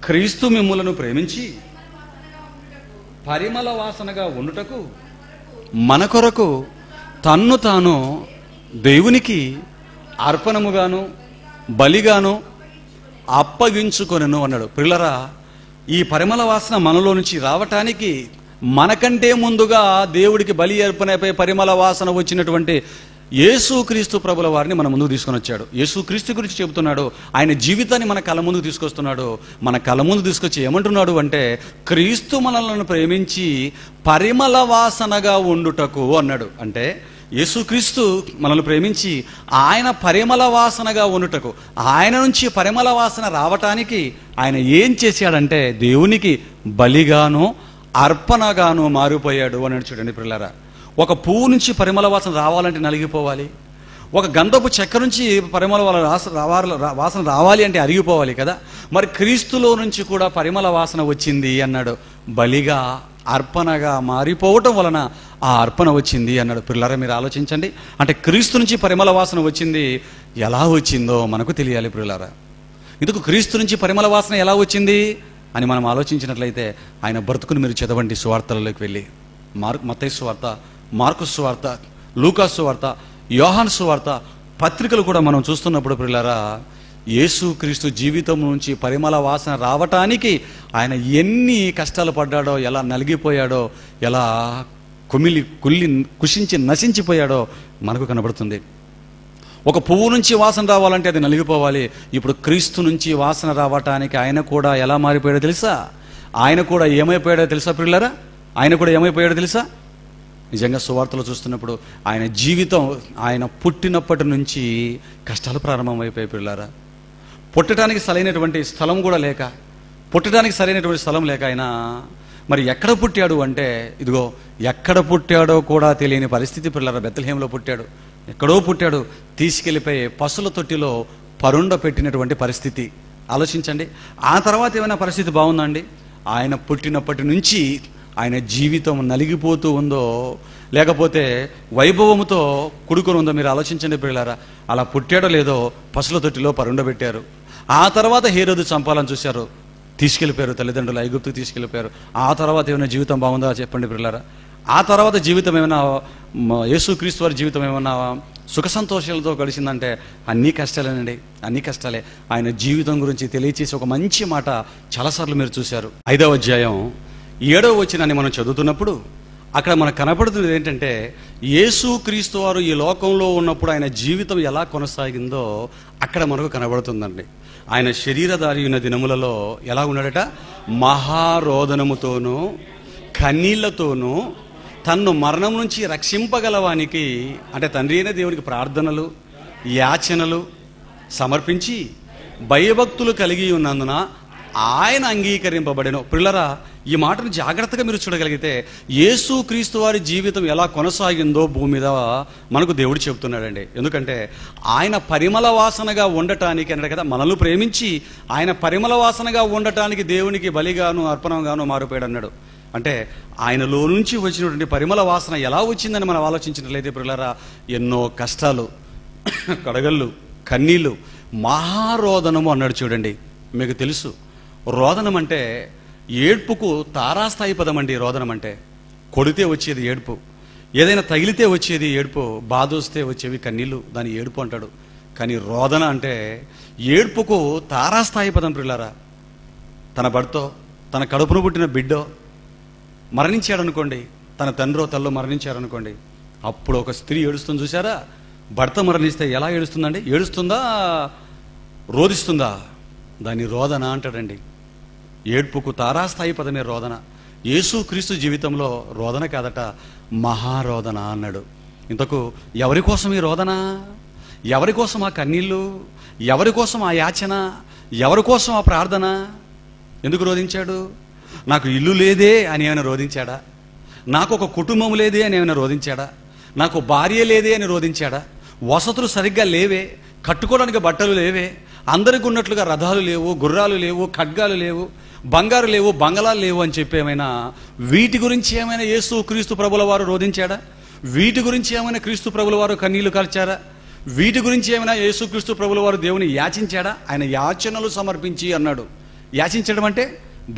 క్రీస్తు మిమ్ములను ప్రేమించి పరిమళ వాసనగా ఉండుటకు మన కొరకు తన్ను తాను దేవునికి అర్పణముగాను బలిగాను అప్పగించుకొనెను అన్నాడు. పిల్లరా, ఈ పరిమళ వాసన మనలో నుంచి రావటానికి మనకంటే ముందుగా దేవుడికి బలి అర్పణపై పరిమళ వాసన వచ్చినటువంటి యేసుక్రీస్తు ప్రభుల వారిని మన ముందుకు తీసుకొని వచ్చాడు. యేసుక్రీస్తు గురించి చెబుతున్నాడు. ఆయన జీవితాన్ని మన కళ్ళ ముందుకు తీసుకొస్తున్నాడు. మన కళ్ళ ముందు తీసుకొచ్చి ఏమంటున్నాడు అంటే, క్రీస్తు మనలను ప్రేమించి పరిమళ వాసనగా ఉండుటకు అన్నాడు. అంటే యేసుక్రీస్తు మనల్ని ప్రేమించి ఆయన పరిమళ వాసనగా ఉండుటకు, ఆయన నుంచి పరిమళ వాసన రావటానికి ఆయన ఏం చేశాడంటే దేవునికి బలిగాను అర్పణగాను మారిపోయాడు అన్నాడు. చూడండి పిల్లలారా, ఒక పువ్వు నుంచి పరిమళ వాసన రావాలంటే నలిగిపోవాలి. ఒక గంధపు చెక్క నుంచి పరిమళ వాసన రావాలి అంటే అరిగిపోవాలి కదా. మరి క్రీస్తులో నుంచి కూడా పరిమళ వాసన వచ్చింది అన్నాడు. బలిగా అర్పణగా మారిపోవటం వలన ఆ అర్పణ వచ్చింది అన్నాడు. పిల్లరా, మీరు ఆలోచించండి. అంటే క్రీస్తు నుంచి పరిమళ వాసన వచ్చింది. ఎలా వచ్చిందో మనకు తెలియాలి పిల్లరా. ఇందుకు క్రీస్తు నుంచి పరిమళ వాసన ఎలా వచ్చింది అని మనం ఆలోచించినట్లయితే ఆయన బ్రతుకుని మీరు చదవండి. సువార్తలలోకి వెళ్ళి మత్తయి సువార్త, మార్కు సువార్త, లూకా సువార్త, యోహాను సువార్త పత్రికలు కూడా మనం చూస్తున్నప్పుడు పిల్లరా, యేసుక్రీస్తు జీవితం నుంచి పరిమళ వాసన రావటానికి ఆయన ఎన్ని కష్టాలు పడ్డాడో, ఎలా నలిగిపోయాడో, ఎలా కుషించి నశించిపోయాడో మనకు కనబడుతుంది. ఒక పువ్వు నుంచి వాసన రావాలంటే అది నలిగిపోవాలి. ఇప్పుడు క్రీస్తు నుంచి వాసన రావటానికి ఆయన కూడా ఎలా మారిపోయాడో తెలుసా? ఆయన కూడా ఏమైపోయాడో తెలుసా పిల్లరా? ఆయన కూడా ఏమైపోయాడో తెలుసా? నిజంగా సువార్తలు చూస్తున్నప్పుడు ఆయన జీవితం, ఆయన పుట్టినప్పటి నుంచి కష్టాలు ప్రారంభమైపోయాయి పిల్లరా. పుట్టడానికి సరైనటువంటి స్థలం కూడా లేక, పుట్టడానికి సరైనటువంటి స్థలం లేక ఆయన మరి ఎక్కడ పుట్టాడు అంటే, ఇదిగో ఎక్కడ పుట్టాడో కూడా తెలియని పరిస్థితి పిల్లరా. బెత్లెహేంలో పుట్టాడు. ఎక్కడో పుట్టాడు. తీసుకెళ్ళిపోయి పశువుల తొట్టిలో పరుండ పెట్టినటువంటి పరిస్థితి ఆలోచించండి. ఆ తర్వాత ఏమైనా పరిస్థితి బాగుందండి? ఆయన పుట్టినప్పటి నుంచి ఆయన జీవితం నలిగిపోతూ ఉందో, లేకపోతే వైభవముతో కూడుకొని ఉందో మీరు ఆలోచించండి ప్రియులారా. అలా పుట్టాడో లేదో పసుల తొట్టిలో పరుండబెట్టారు. ఆ తర్వాత హేరోదు చంపాలని చూశారు, తీసుకెళ్ళిపోయారు. తల్లిదండ్రులు ఐగుప్తుకు తీసుకెళ్ళిపోయారు. ఆ తర్వాత ఏమైనా జీవితం బాగుందా చెప్పండి ప్రియులారా? ఆ తర్వాత జీవితం ఏమైనా, యేసుక్రీస్తు వారి జీవితం ఏమైనా సుఖ సంతోషాలతో గడిచిందంటే అన్నీ కష్టాలేనండి, అన్ని కష్టాలే. ఆయన జీవితం గురించి తెలియచేసి ఒక మంచి మాట చాలాసార్లు మీరు చూశారు. 5వ అధ్యాయం 7వ వచనాన్ని మనం చదువుతున్నప్పుడు అక్కడ మనకు కనపడుతున్నది ఏంటంటే, యేసుక్రీస్తు వారు ఈ లోకంలో ఉన్నప్పుడు ఆయన జీవితం ఎలా కొనసాగిందో అక్కడ మనకు కనబడుతుందండి. ఆయన శరీరధారి ఉన్న దినములలో ఎలా ఉన్నాడట? మహారోదనముతోనూ కన్నీళ్లతోనూ తన్ను మరణం నుంచి రక్షింపగలవానికి, అంటే తండ్రి అయిన దేవునికి ప్రార్థనలు యాచనలు సమర్పించి భయభక్తులు కలిగి ఉన్నందున ఆయన అంగీకరింపబడెను. పిల్లరా, ఈ మాటను జాగ్రత్తగా మీరు చూడగలిగితే యేసుక్రీస్తు వారి జీవితం ఎలా కొనసాగిందో భూమి మీద మనకు దేవుడు చెబుతున్నాడండి. ఎందుకంటే ఆయన పరిమళ వాసనగా ఉండటానికి అన్నాడు కదా, మనల్ని ప్రేమించి ఆయన పరిమళ వాసనగా ఉండటానికి దేవునికి బలిగాను అర్పణంగాను మారిపోయాడు అన్నాడు. అంటే ఆయనలో నుంచి వచ్చినటువంటి పరిమళ వాసన ఎలా వచ్చిందని మనం ఆలోచించినట్లయితే పిల్లరా, ఎన్నో కష్టాలు, కడగళ్ళు, కన్నీళ్ళు, మహారోదనము అన్నాడు. చూడండి, మీకు తెలుసు రోదనం అంటే ఏడ్పుకు తారాస్థాయి పదం అండి. రోదనం అంటే కొడితే వచ్చేది ఏడుపు, ఏదైనా తగిలితే వచ్చేది ఏడుపు, బాధ వస్తే వచ్చేవి కన్నీళ్ళు, దాని ఏడుపు అంటాడు. కానీ రోదన అంటే ఏడ్పుకు తారాస్థాయి పదం పిల్లారా. తన భర్తో, తన కడుపును పుట్టిన బిడ్డో మరణించాడనుకోండి, తన తండ్రో తల్లో మరణించారనుకోండి, అప్పుడు ఒక స్త్రీ ఏడుస్తుంది చూసారా? భర్త మరణిస్తే ఎలా ఏడుస్తుందండి? ఏడుస్తుందా, రోదిస్తుందా? దాన్ని రోదన అంటాడండి. ఏడ్పుకు తారాస్థాయి పదమే రోదన. యేసుక్రీస్తు జీవితంలో రోదన కాదట, మహారోదన అన్నాడు. ఇంతకు ఎవరి కోసం ఈ రోదన? ఎవరి కోసం ఆ కన్నీళ్ళు? ఎవరి కోసం ఆ యాచన? ఎవరి కోసం ఆ ప్రార్థన? ఎందుకు రోధించాడు? నాకు ఇల్లు లేదే అని ఏమైనా రోధించాడా? నాకు ఒక కుటుంబం లేదే అని ఏమైనా రోధించాడా? నాకు భార్య లేదే అని రోధించాడా? వసతులు సరిగ్గా లేవే, కట్టుకోవడానికి బట్టలు లేవే, అందరికి ఉన్నట్లుగా రథాలు లేవు, గుర్రాలు లేవు, ఖడ్గాలు లేవు, బంగారు లేవు, బంగళాలు లేవు అని చెప్పి ఏమైనా వీటి గురించి ఏమైనా యేసు క్రీస్తు ప్రభుల వారు రోధించాడా? వీటి గురించి ఏమైనా క్రీస్తు ప్రభుల వారు కన్నీళ్లు కార్చారా? వీటి గురించి ఏమైనా యేసుక్రీస్తు ప్రభుల వారు దేవుని యాచించాడా? ఆయన యాచనలు సమర్పించి అన్నాడు. యాచించడం అంటే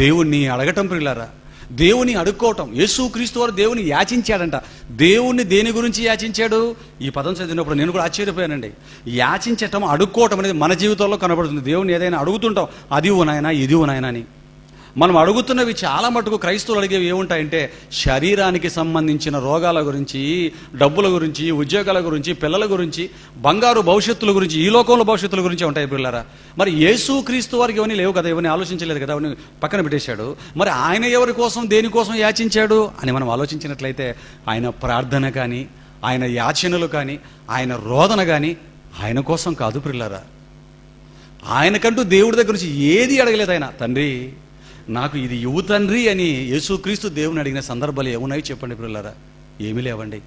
దేవుణ్ణి అడగటం ప్రియులారా, దేవుని అడుక్కోవటం. యేసుక్రీస్తు వారు దేవుని యాచించాడంట. దేవుణ్ణి దేని గురించి యాచించాడు? ఈ పదం చదివినప్పుడు నేను కూడా ఆశ్చర్యపోయానండి. యాచించటం, అడుక్కోవటం అనేది మన జీవితంలో కనబడుతుంది. దేవుని ఏదైనా అడుగుతుంటాం, అది నాయనా, ఇది నాయనా అని. మనం అడుగుతున్నవి చాలా మటుకు క్రైస్తవులు అడిగేవి ఏముంటాయంటే శరీరానికి సంబంధించిన రోగాల గురించి, డబ్బుల గురించి, ఉద్యోగాల గురించి, పిల్లల గురించి, బంగారు భవిష్యత్తుల గురించి, ఈ లోకంలో భవిష్యత్తుల గురించి ఉంటాయి పిల్లరా. మరి యేసుక్రీస్తు వారికి ఇవన్నీ లేవు కదా, ఇవన్నీ ఆలోచించలేదు కదా, అవన్నీ పక్కన పెట్టేశాడు. మరి ఆయన ఎవరి కోసం, దేనికోసం యాచించాడు అని మనం ఆలోచించినట్లయితే ఆయన ప్రార్థన కానీ, ఆయన యాచనలు కానీ, ఆయన రోదన కానీ ఆయన కోసం కాదు పిల్లరా. ఆయనకంటూ దేవుడి దగ్గర నుంచి ఏది అడగలేదు ఆయన. తండ్రి నాకు ఇది ఇవ్వు తండ్రి అని యేసుక్రీస్తు దేవుని అడిగిన సందర్భాలు ఏమున్నాయి చెప్పండి పిల్లలారా? ఏమీ లేవండి.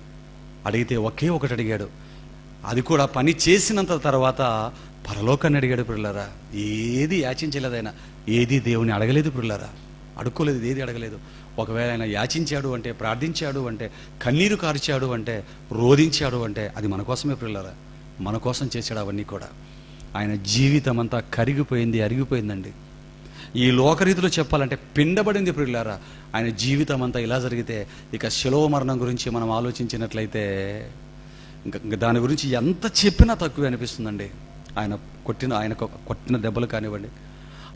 అడిగితే ఒకే ఒకటి అడిగాడు, అది కూడా పని చేసినంత తర్వాత పరలోకాన్ని అడిగాడు పిల్లలారా. ఏది యాచించలేదు ఆయన, ఏది దేవుని అడగలేదు పిల్లలారా, అడుక్కోలేదు, ఏది అడగలేదు. ఒకవేళ ఆయన యాచించాడు అంటే, ప్రార్థించాడు అంటే, కన్నీరు కార్చాడు అంటే, రోధించాడు అంటే అది మన కోసమే పిల్లలారా, మన కోసం చేశాడు అవన్నీ కూడా. ఆయన జీవితం అంతా కరిగిపోయింది, అరిగిపోయిందండి. ఈ లోకరీతిలో చెప్పాలంటే పిండబడింది ప్రియులారా. ఆయన జీవితం అంతా ఇలా జరిగితే ఇక శిలువ మరణం గురించి మనం ఆలోచించినట్లయితే ఇంకా దాని గురించి ఎంత చెప్పినా తక్కువే అనిపిస్తుందండి. ఆయనకు కొట్టిన దెబ్బలు కానివ్వండి,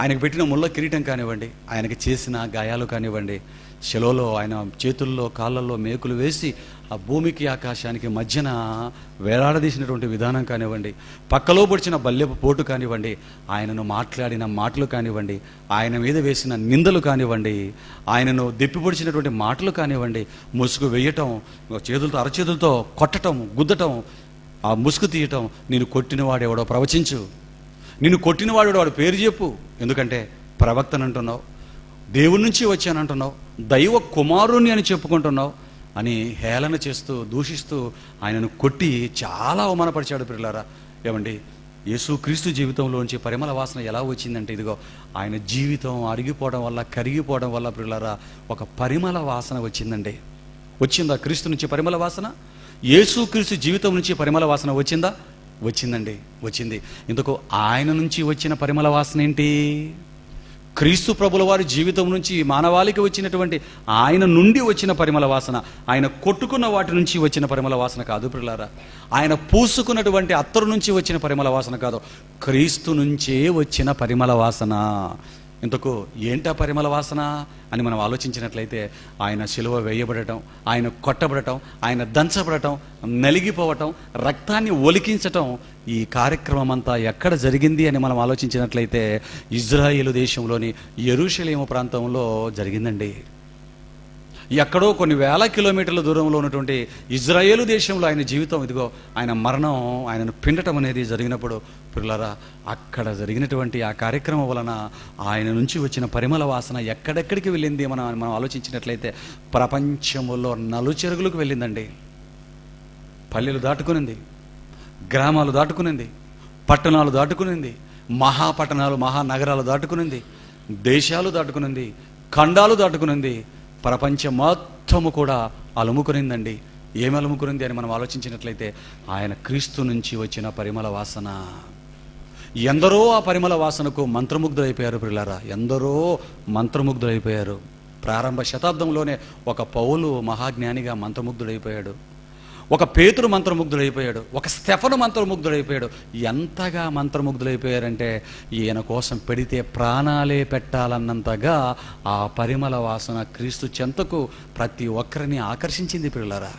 ఆయనకు పెట్టిన ముళ్ళ కిరీటం కానివ్వండి, ఆయనకి చేసిన గాయాలు కానివ్వండి, శిలువలో ఆయన చేతుల్లో కాళ్ళల్లో మేకులు వేసి ఆ భూమికి ఆకాశానికి మధ్యన వేలాడదీసినటువంటి విధానం కానివ్వండి, పక్కలో పొడిచిన బల్లెపు పోటు కానివ్వండి, ఆయనను మాట్లాడిన మాటలు కానివ్వండి, ఆయన మీద వేసిన నిందలు కానివ్వండి, ఆయనను దెప్పిపొడిచినటువంటి మాటలు కానివ్వండి, ముసుగు వేయటం, చేతులతో అరచేతులతో కొట్టటం, గుద్దటం, ఆ ముసుగు తీయటం, నేను కొట్టినవాడెవడో ప్రవచించు, నిన్ను కొట్టినవాడు వాడు పేరు చెప్పు, ఎందుకంటే ప్రవక్తను అంటున్నావు, దేవుడి నుంచి వచ్చానంటున్నావు, దైవ కుమారుణ్ణి అని చెప్పుకుంటున్నావు అని హేళన చేస్తూ, దూషిస్తూ ఆయనను కొట్టి చాలా అవమానపరిచాడు పిల్లారా. ఏమండి, యేసుక్రీస్తు జీవితంలోంచి పరిమళ వాసన ఎలా వచ్చిందంటే, ఇదిగో ఆయన జీవితం అరిగిపోవడం వల్ల, కరిగిపోవడం వల్ల ప్రియులారా ఒక పరిమళ వాసన వచ్చిందండి. వచ్చిందా క్రీస్తు నుంచి పరిమళ వాసన? యేసుక్రీస్తు జీవితం నుంచి పరిమళ వాసన వచ్చిందా? వచ్చిందండి, వచ్చింది. ఇందుకు ఆయన నుంచి వచ్చిన పరిమళ వాసన ఏంటి? క్రీస్తు ప్రభుల వారి జీవితం నుంచి మానవాళికి వచ్చినటువంటి ఆయన నుండి వచ్చిన పరిమళ వాసన, ఆయన కొట్టుకున్న వాటి నుంచి వచ్చిన పరిమళ వాసన కాదు ప్రియులారా. ఆయన పూసుకున్నటువంటి అత్తరు నుంచి వచ్చిన పరిమళ వాసన కాదు, క్రీస్తు నుంచే వచ్చిన పరిమళ వాసన. ఇంతకు ఏంటా పరిమళ వాసన అని మనం ఆలోచించినట్లయితే, ఆయన సిలువ వేయబడటం, ఆయన కొట్టబడటం, ఆయన దంచబడటం, నలిగిపోవటం, రక్తాన్ని ఒలికించటం, ఈ కార్యక్రమం అంతా ఎక్కడ జరిగింది అని మనం ఆలోచించినట్లయితే ఇజ్రాయేలు దేశంలోని యెరూషలేము ప్రాంతంలో జరిగిందండి. ఎక్కడో కొన్ని వేల కిలోమీటర్ల దూరంలో ఉన్నటువంటి ఇజ్రాయేలు దేశంలో ఆయన జీవితం, ఇదిగో ఆయన మరణం, ఆయనను పిండటం అనేది జరిగినప్పుడు ప్రియులారా, అక్కడ జరిగినటువంటి ఆ కార్యక్రమం వలన ఆయన నుంచి వచ్చిన పరిమళ వాసన ఎక్కడెక్కడికి వెళ్ళింది మనం ఆలోచించినట్లయితే ప్రపంచంలో నలుచెరుగులకు వెళ్ళిందండి. పల్లెలు దాటుకునింది, గ్రామాలు దాటుకునింది, పట్టణాలు దాటుకునింది, మహాపట్టణాలు మహానగరాలు దాటుకునింది, దేశాలు దాటుకునింది, ఖండాలు దాటుకునింది, ప్రపంచం మొత్తము కూడా అలుముకునిందండి. ఏమి అలుముకునింది అని మనం ఆలోచించినట్లయితే ఆయన క్రీస్తు నుంచి వచ్చిన పరిమళ వాసన. ఎందరో ఆ పరిమళ వాసనకు మంత్రముగ్ధులైపోయారు ప్రియులారా, ఎందరో మంత్రముగ్ధులైపోయారు. ప్రారంభ శతాబ్దంలోనే ఒక పౌలు మహాజ్ఞానిగా మంత్రముగ్ధుడైపోయాడు, ఒక పేతురు మంత్రముగ్ధుడైపోయాడు, ఒక స్టెఫను మంత్రముగ్ధుడైపోయాడు. ఎంతగా మంత్రముగ్ధులైపోయారంటే ఈయన కోసం పెడితే ప్రాణాలే పెట్టాలన్నంతగా ఆ పరిమళ వాసన క్రీస్తు చెంతకు ప్రతి ఒక్కరిని ఆకర్షించింది ప్రియులారా.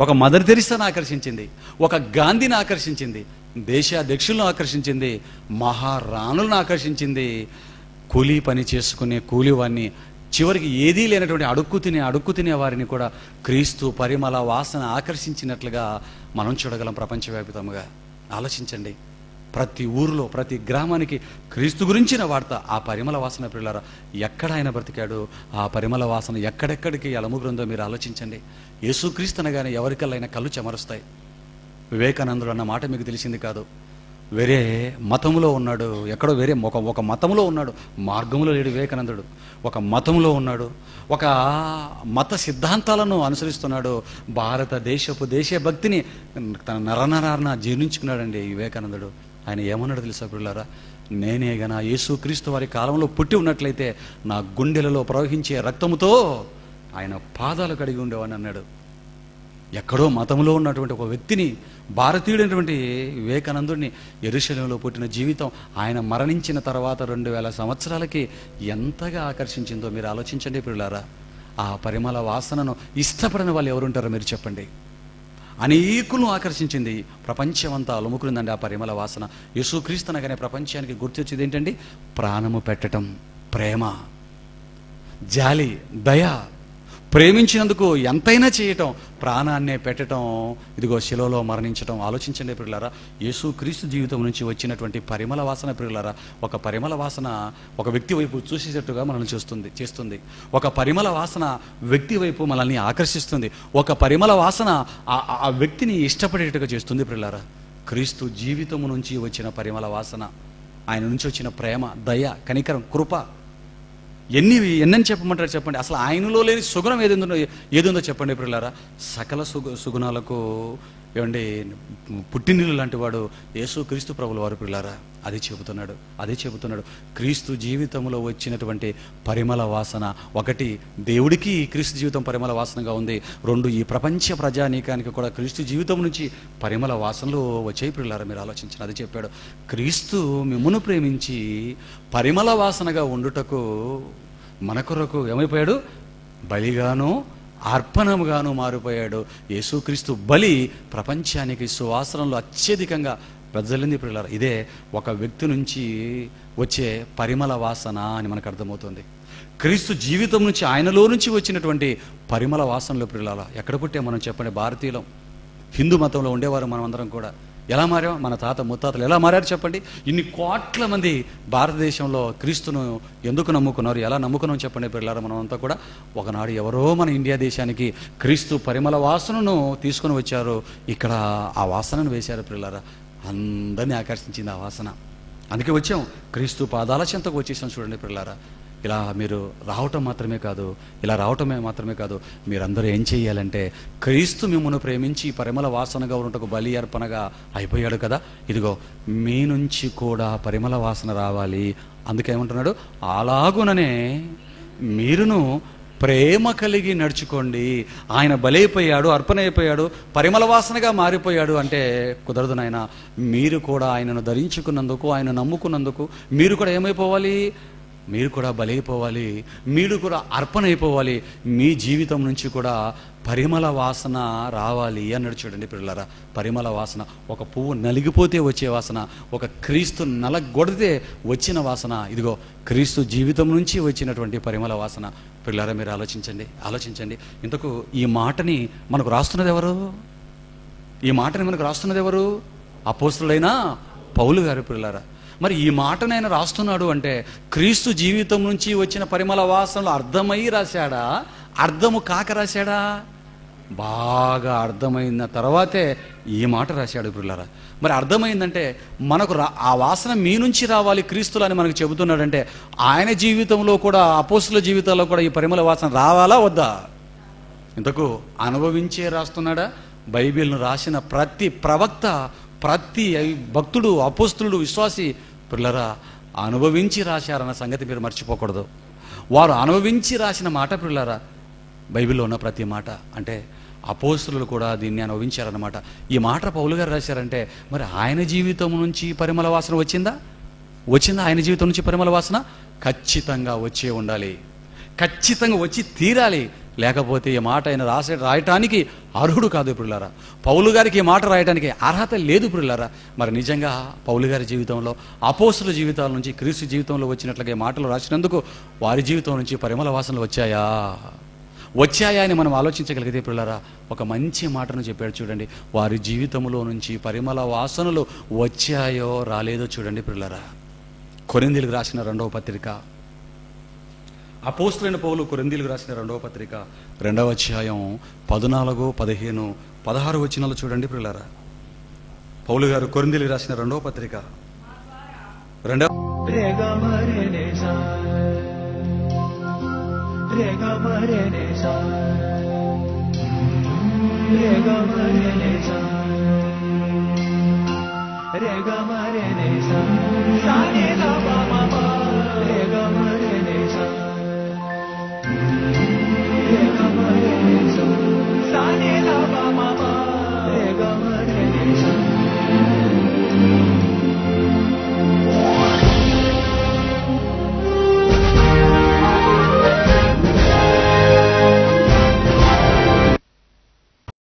ఒక మదర్ తెరిసాను ఆకర్షించింది, ఒక గాంధీని ఆకర్షించింది, దేశాధ్యక్షులను ఆకర్షించింది, మహారాణులను ఆకర్షించింది, కూలీ పని చేసుకునే కూలివాన్ని, చివరికి ఏదీ లేనటువంటి అడుక్కు తినే వారిని కూడా క్రీస్తు పరిమళ వాసన ఆకర్షించినట్లుగా మనం చూడగలం ప్రపంచవ్యాప్తంగా. ఆలోచించండి, ప్రతి ఊరిలో ప్రతి గ్రామానికి క్రీస్తు గురించిన వార్త, ఆ పరిమళ వాసన ప్రియులారా. ఎక్కడ ఆయన బ్రతికాడు, ఆ పరిమళ వాసన ఎక్కడెక్కడికి అలముగ్రుందో మీరు ఆలోచించండి. యేసుక్రీస్తు అనగానే ఎవరికల్లా కళ్ళు చెమరుస్తాయి. వివేకానందుడు అన్న మాట మీకు తెలిసింది కాదు. వేరే మతంలో ఉన్నాడు, ఎక్కడో వేరే ఒక మతంలో ఉన్నాడు, మార్గంలో లేడు వివేకానందుడు. ఒక మతంలో ఉన్నాడు, ఒక మత సిద్ధాంతాలను అనుసరిస్తున్నాడు. భారతదేశపు దేశభక్తిని తన నరనరాన జీర్ణించుకున్నాడండి వివేకానందుడు. ఆయన ఏమన్నాడు తెలుసా ప్రియులారా? నేనే గన యేసుక్రీస్తు వారి కాలంలో పుట్టి ఉన్నట్లయితే నా గుండెలలో ప్రవహించే రక్తముతో ఆయన పాదాలు కడిగి ఉండేవాడిని అన్నాడు. ఎక్కడో మతంలో ఉన్నటువంటి ఒక వ్యక్తిని, భారతీయుడైనటువంటి వివేకానందుడిని, యెరూషలేములో పుట్టిన జీవితం ఆయన మరణించిన తర్వాత 2000 సంవత్సరాలకి ఎంతగా ఆకర్షించిందో మీరు ఆలోచించండి ప్రియులారా. ఆ పరిమళ వాసనను ఇష్టపడని వాళ్ళు ఎవరుంటారో మీరు చెప్పండి. అనేకులను ఆకర్షించింది, ప్రపంచమంతా అలుముకునిందండి ఆ పరిమళ వాసన. యేసుక్రీస్తు అనగానే ప్రపంచానికి గుర్తొచ్చేది ఏంటండి? ప్రాణము పెట్టడం, ప్రేమ, జాలి, దయ, ప్రేమించినందుకు ఎంతైనా చేయటం, ప్రాణాన్నే పెట్టడం, ఇదిగో శిలువలో మరణించటం. ఆలోచించండి ప్రియులారా, యేసుక్రీస్తు జీవితం నుంచి వచ్చినటువంటి పరిమళ వాసన ప్రియులారా. ఒక పరిమళ వాసన ఒక వ్యక్తి వైపు చూసేటట్టుగా మనల్ని చేస్తుంది. ఒక పరిమళ వాసన వ్యక్తి వైపు మనల్ని ఆకర్షిస్తుంది. ఒక పరిమళ వాసన ఆ వ్యక్తిని ఇష్టపడేట్టుగా చేస్తుంది ప్రియులారా. క్రీస్తు జీవితం నుంచి వచ్చిన పరిమళ వాసన, ఆయన నుంచి వచ్చిన ప్రేమ, దయ, కనికరం, కృప, ఎన్నని చెప్పమంటారు చెప్పండి? అసలు ఆయనలో లేని సుగుణం ఏదుందో చెప్పండి ప్రియులారా. సకల సుగుణాలకు ఏమండి పుట్టినీళ్ళు లాంటి వాడు యేసుక్రీస్తు ప్రభుల వారు ప్రియులారా. అదే చెబుతున్నాడు. క్రీస్తు జీవితంలో వచ్చినటువంటి పరిమళ వాసన, ఒకటి దేవుడికి క్రీస్తు జీవితం పరిమళ వాసనగా ఉంది. 2 ఈ ప్రపంచ ప్రజానీకానికి కూడా క్రీస్తు జీవితం నుంచి పరిమళ వాసనలు వచ్చాయి ప్రియులారా. మీరు ఆలోచించిన అది చెప్పాడు. క్రీస్తు మిమ్మును ప్రేమించి పరిమళ వాసనగా ఉండుటకు మన కొరకు ఏమైపోయాడు? బలిగాను అర్పణముగాను మారిపోయాడు. యేసుక్రీస్తు బలి ప్రపంచానికి సువాసనలు అత్యధికంగా వెదజల్లింది ప్రియులారా. ఇదే ఒక వ్యక్తి నుంచి వచ్చే పరిమళ వాసన అని మనకు అర్థమవుతుంది. క్రీస్తు జీవితం నుంచి, ఆయనలో నుంచి వచ్చినటువంటి పరిమళ వాసనలు ప్రియులారా. ఎక్కడ పుట్టే మనం చెప్పండి? భారతీయులం, హిందూ మతంలో ఉండేవారు మనం అందరం కూడా. ఎలా మారాం? మన తాత ముత్తాతలు ఎలా మారారు చెప్పండి? ఇన్ని కోట్ల మంది భారతదేశంలో క్రీస్తును ఎందుకు నమ్ముకున్నారు? ఎలా నమ్ముకున్నాం చెప్పండి ప్రియులారా? మనం అంతా కూడా ఒకనాడు ఎవరో మన ఇండియా దేశానికి క్రీస్తు పరిమళ వాసనను తీసుకుని వచ్చారు, ఇక్కడ ఆ వాసనను వేశారు ప్రియులారా. అందరినీ ఆకర్షించింది ఆ వాసన. అందుకే వచ్చాం, క్రీస్తు పాదాల చెంతకు వచ్చేసాం. చూడండి పిల్లలారా, ఇలా మీరు రావటం మాత్రమే కాదు, మీరందరూ ఏం చేయాలంటే, క్రీస్తు మిమ్మల్ని ప్రేమించి పరిమళ వాసనగా ఉన్నటకు బలి అర్పణగా అయిపోయాడు కదా, ఇదిగో మీ నుంచి కూడా పరిమళ వాసన రావాలి. అందుకేమంటున్నాడు, అలాగుననే మీరును ప్రేమ కలిగి నడుచుకోండి. ఆయన బలైపోయాడు, అర్పణ అయిపోయాడు, పరిమళ వాసనగా మారిపోయాడు అంటే కుదరదు నాయన. మీరు కూడా ఆయనను ధరించుకున్నందుకు, ఆయన నమ్ముకున్నందుకు మీరు కూడా ఏమైపోవాలి, మీరు కూడా బలైపోవాలి, మీరు కూడా అర్పణ అయిపోవాలి. మీ జీవితం నుంచి కూడా పరిమళ వాసన రావాలి అన్నాడు. చూడండి పిల్లలారా, పరిమళ వాసన, ఒక పువ్వు నలిగిపోతే వచ్చే వాసన, ఒక క్రీస్తు నలగొడితే వచ్చిన వాసన, ఇదిగో క్రీస్తు జీవితం నుంచి వచ్చినటువంటి పరిమళ వాసన. పిల్లలారా, మీరు ఆలోచించండి. ఇంతకు ఈ మాటని మనకు రాస్తున్నది ఎవరు? అపోస్తలుడైన పౌలు గారు. పిల్లలారా, మరి ఈ మాటను ఆయన రాస్తున్నాడు అంటే క్రీస్తు జీవితం నుంచి వచ్చిన పరిమళ వాసనలు అర్థమై రాశాడా, అర్థము కాక రాశాడా? బాగా అర్థమైన తర్వాతే ఈ మాట రాశాడు పిల్లలారా. మరి అర్థమైందంటే మనకు ఆ వాసన మీ నుంచి రావాలి క్రీస్తులు అని మనకు చెబుతున్నాడంటే, ఆయన జీవితంలో కూడా, అపోస్తుల జీవితాల్లో కూడా ఈ పరిమళ వాసన రావాలా వద్దా? ఇంతకు అనుభవించే రాస్తున్నాడా? బైబిల్ను రాసిన ప్రతి ప్రవక్త, ప్రతి భక్తుడు, అపోస్తులుడు, విశ్వాసి పిల్లరా అనుభవించి రాశారన్న సంగతి మీరు మర్చిపోకూడదు. వారు అనుభవించి రాసిన మాట పిల్లరా, బైబిల్లో ఉన్న ప్రతి మాట. అంటే అపోస్తులు కూడా దీన్ని అనుభవించారన్నమాట. ఈ మాట పౌలు గారు రాశారంటే మరి ఆయన జీవితం నుంచి పరిమళ వాసన వచ్చిందా? ఆయన జీవితం నుంచి పరిమళ వాసన ఖచ్చితంగా వచ్చే ఉండాలి, ఖచ్చితంగా వచ్చి తీరాలి. లేకపోతే ఈ మాట ఆయన రాయటానికి అర్హుడు కాదు పిల్లారా. పౌలు గారికి ఈ మాట రాయటానికి అర్హత లేదు పిల్లారా. మరి నిజంగా పౌలు గారి జీవితంలో, అపోస్తుల జీవితాల నుంచి క్రీస్తు జీవితంలో వచ్చినట్లుగా మాటలు రాసినందుకు వారి జీవితం నుంచి పరిమళ వాసనలు వచ్చాయా అని మనం ఆలోచించగలిగితే పిల్లారా, ఒక మంచి మాటను చెప్పాడు చూడండి. వారి జీవితంలో నుంచి పరిమళ వాసనలు వచ్చాయో రాలేదో చూడండి పిల్లారా. కొరింథీయులకు రాసిన 2వ పత్రిక, అపోస్తలుడైన పౌలు కొరింథీయులకు రాసిన 2వ పత్రిక 2వ అధ్యాయం 14, 15, 16 వచనాలు చూడండి పిల్లారా. పౌలు గారు కొరింథీయులకు రాసిన 2వ పత్రిక 2వ Sa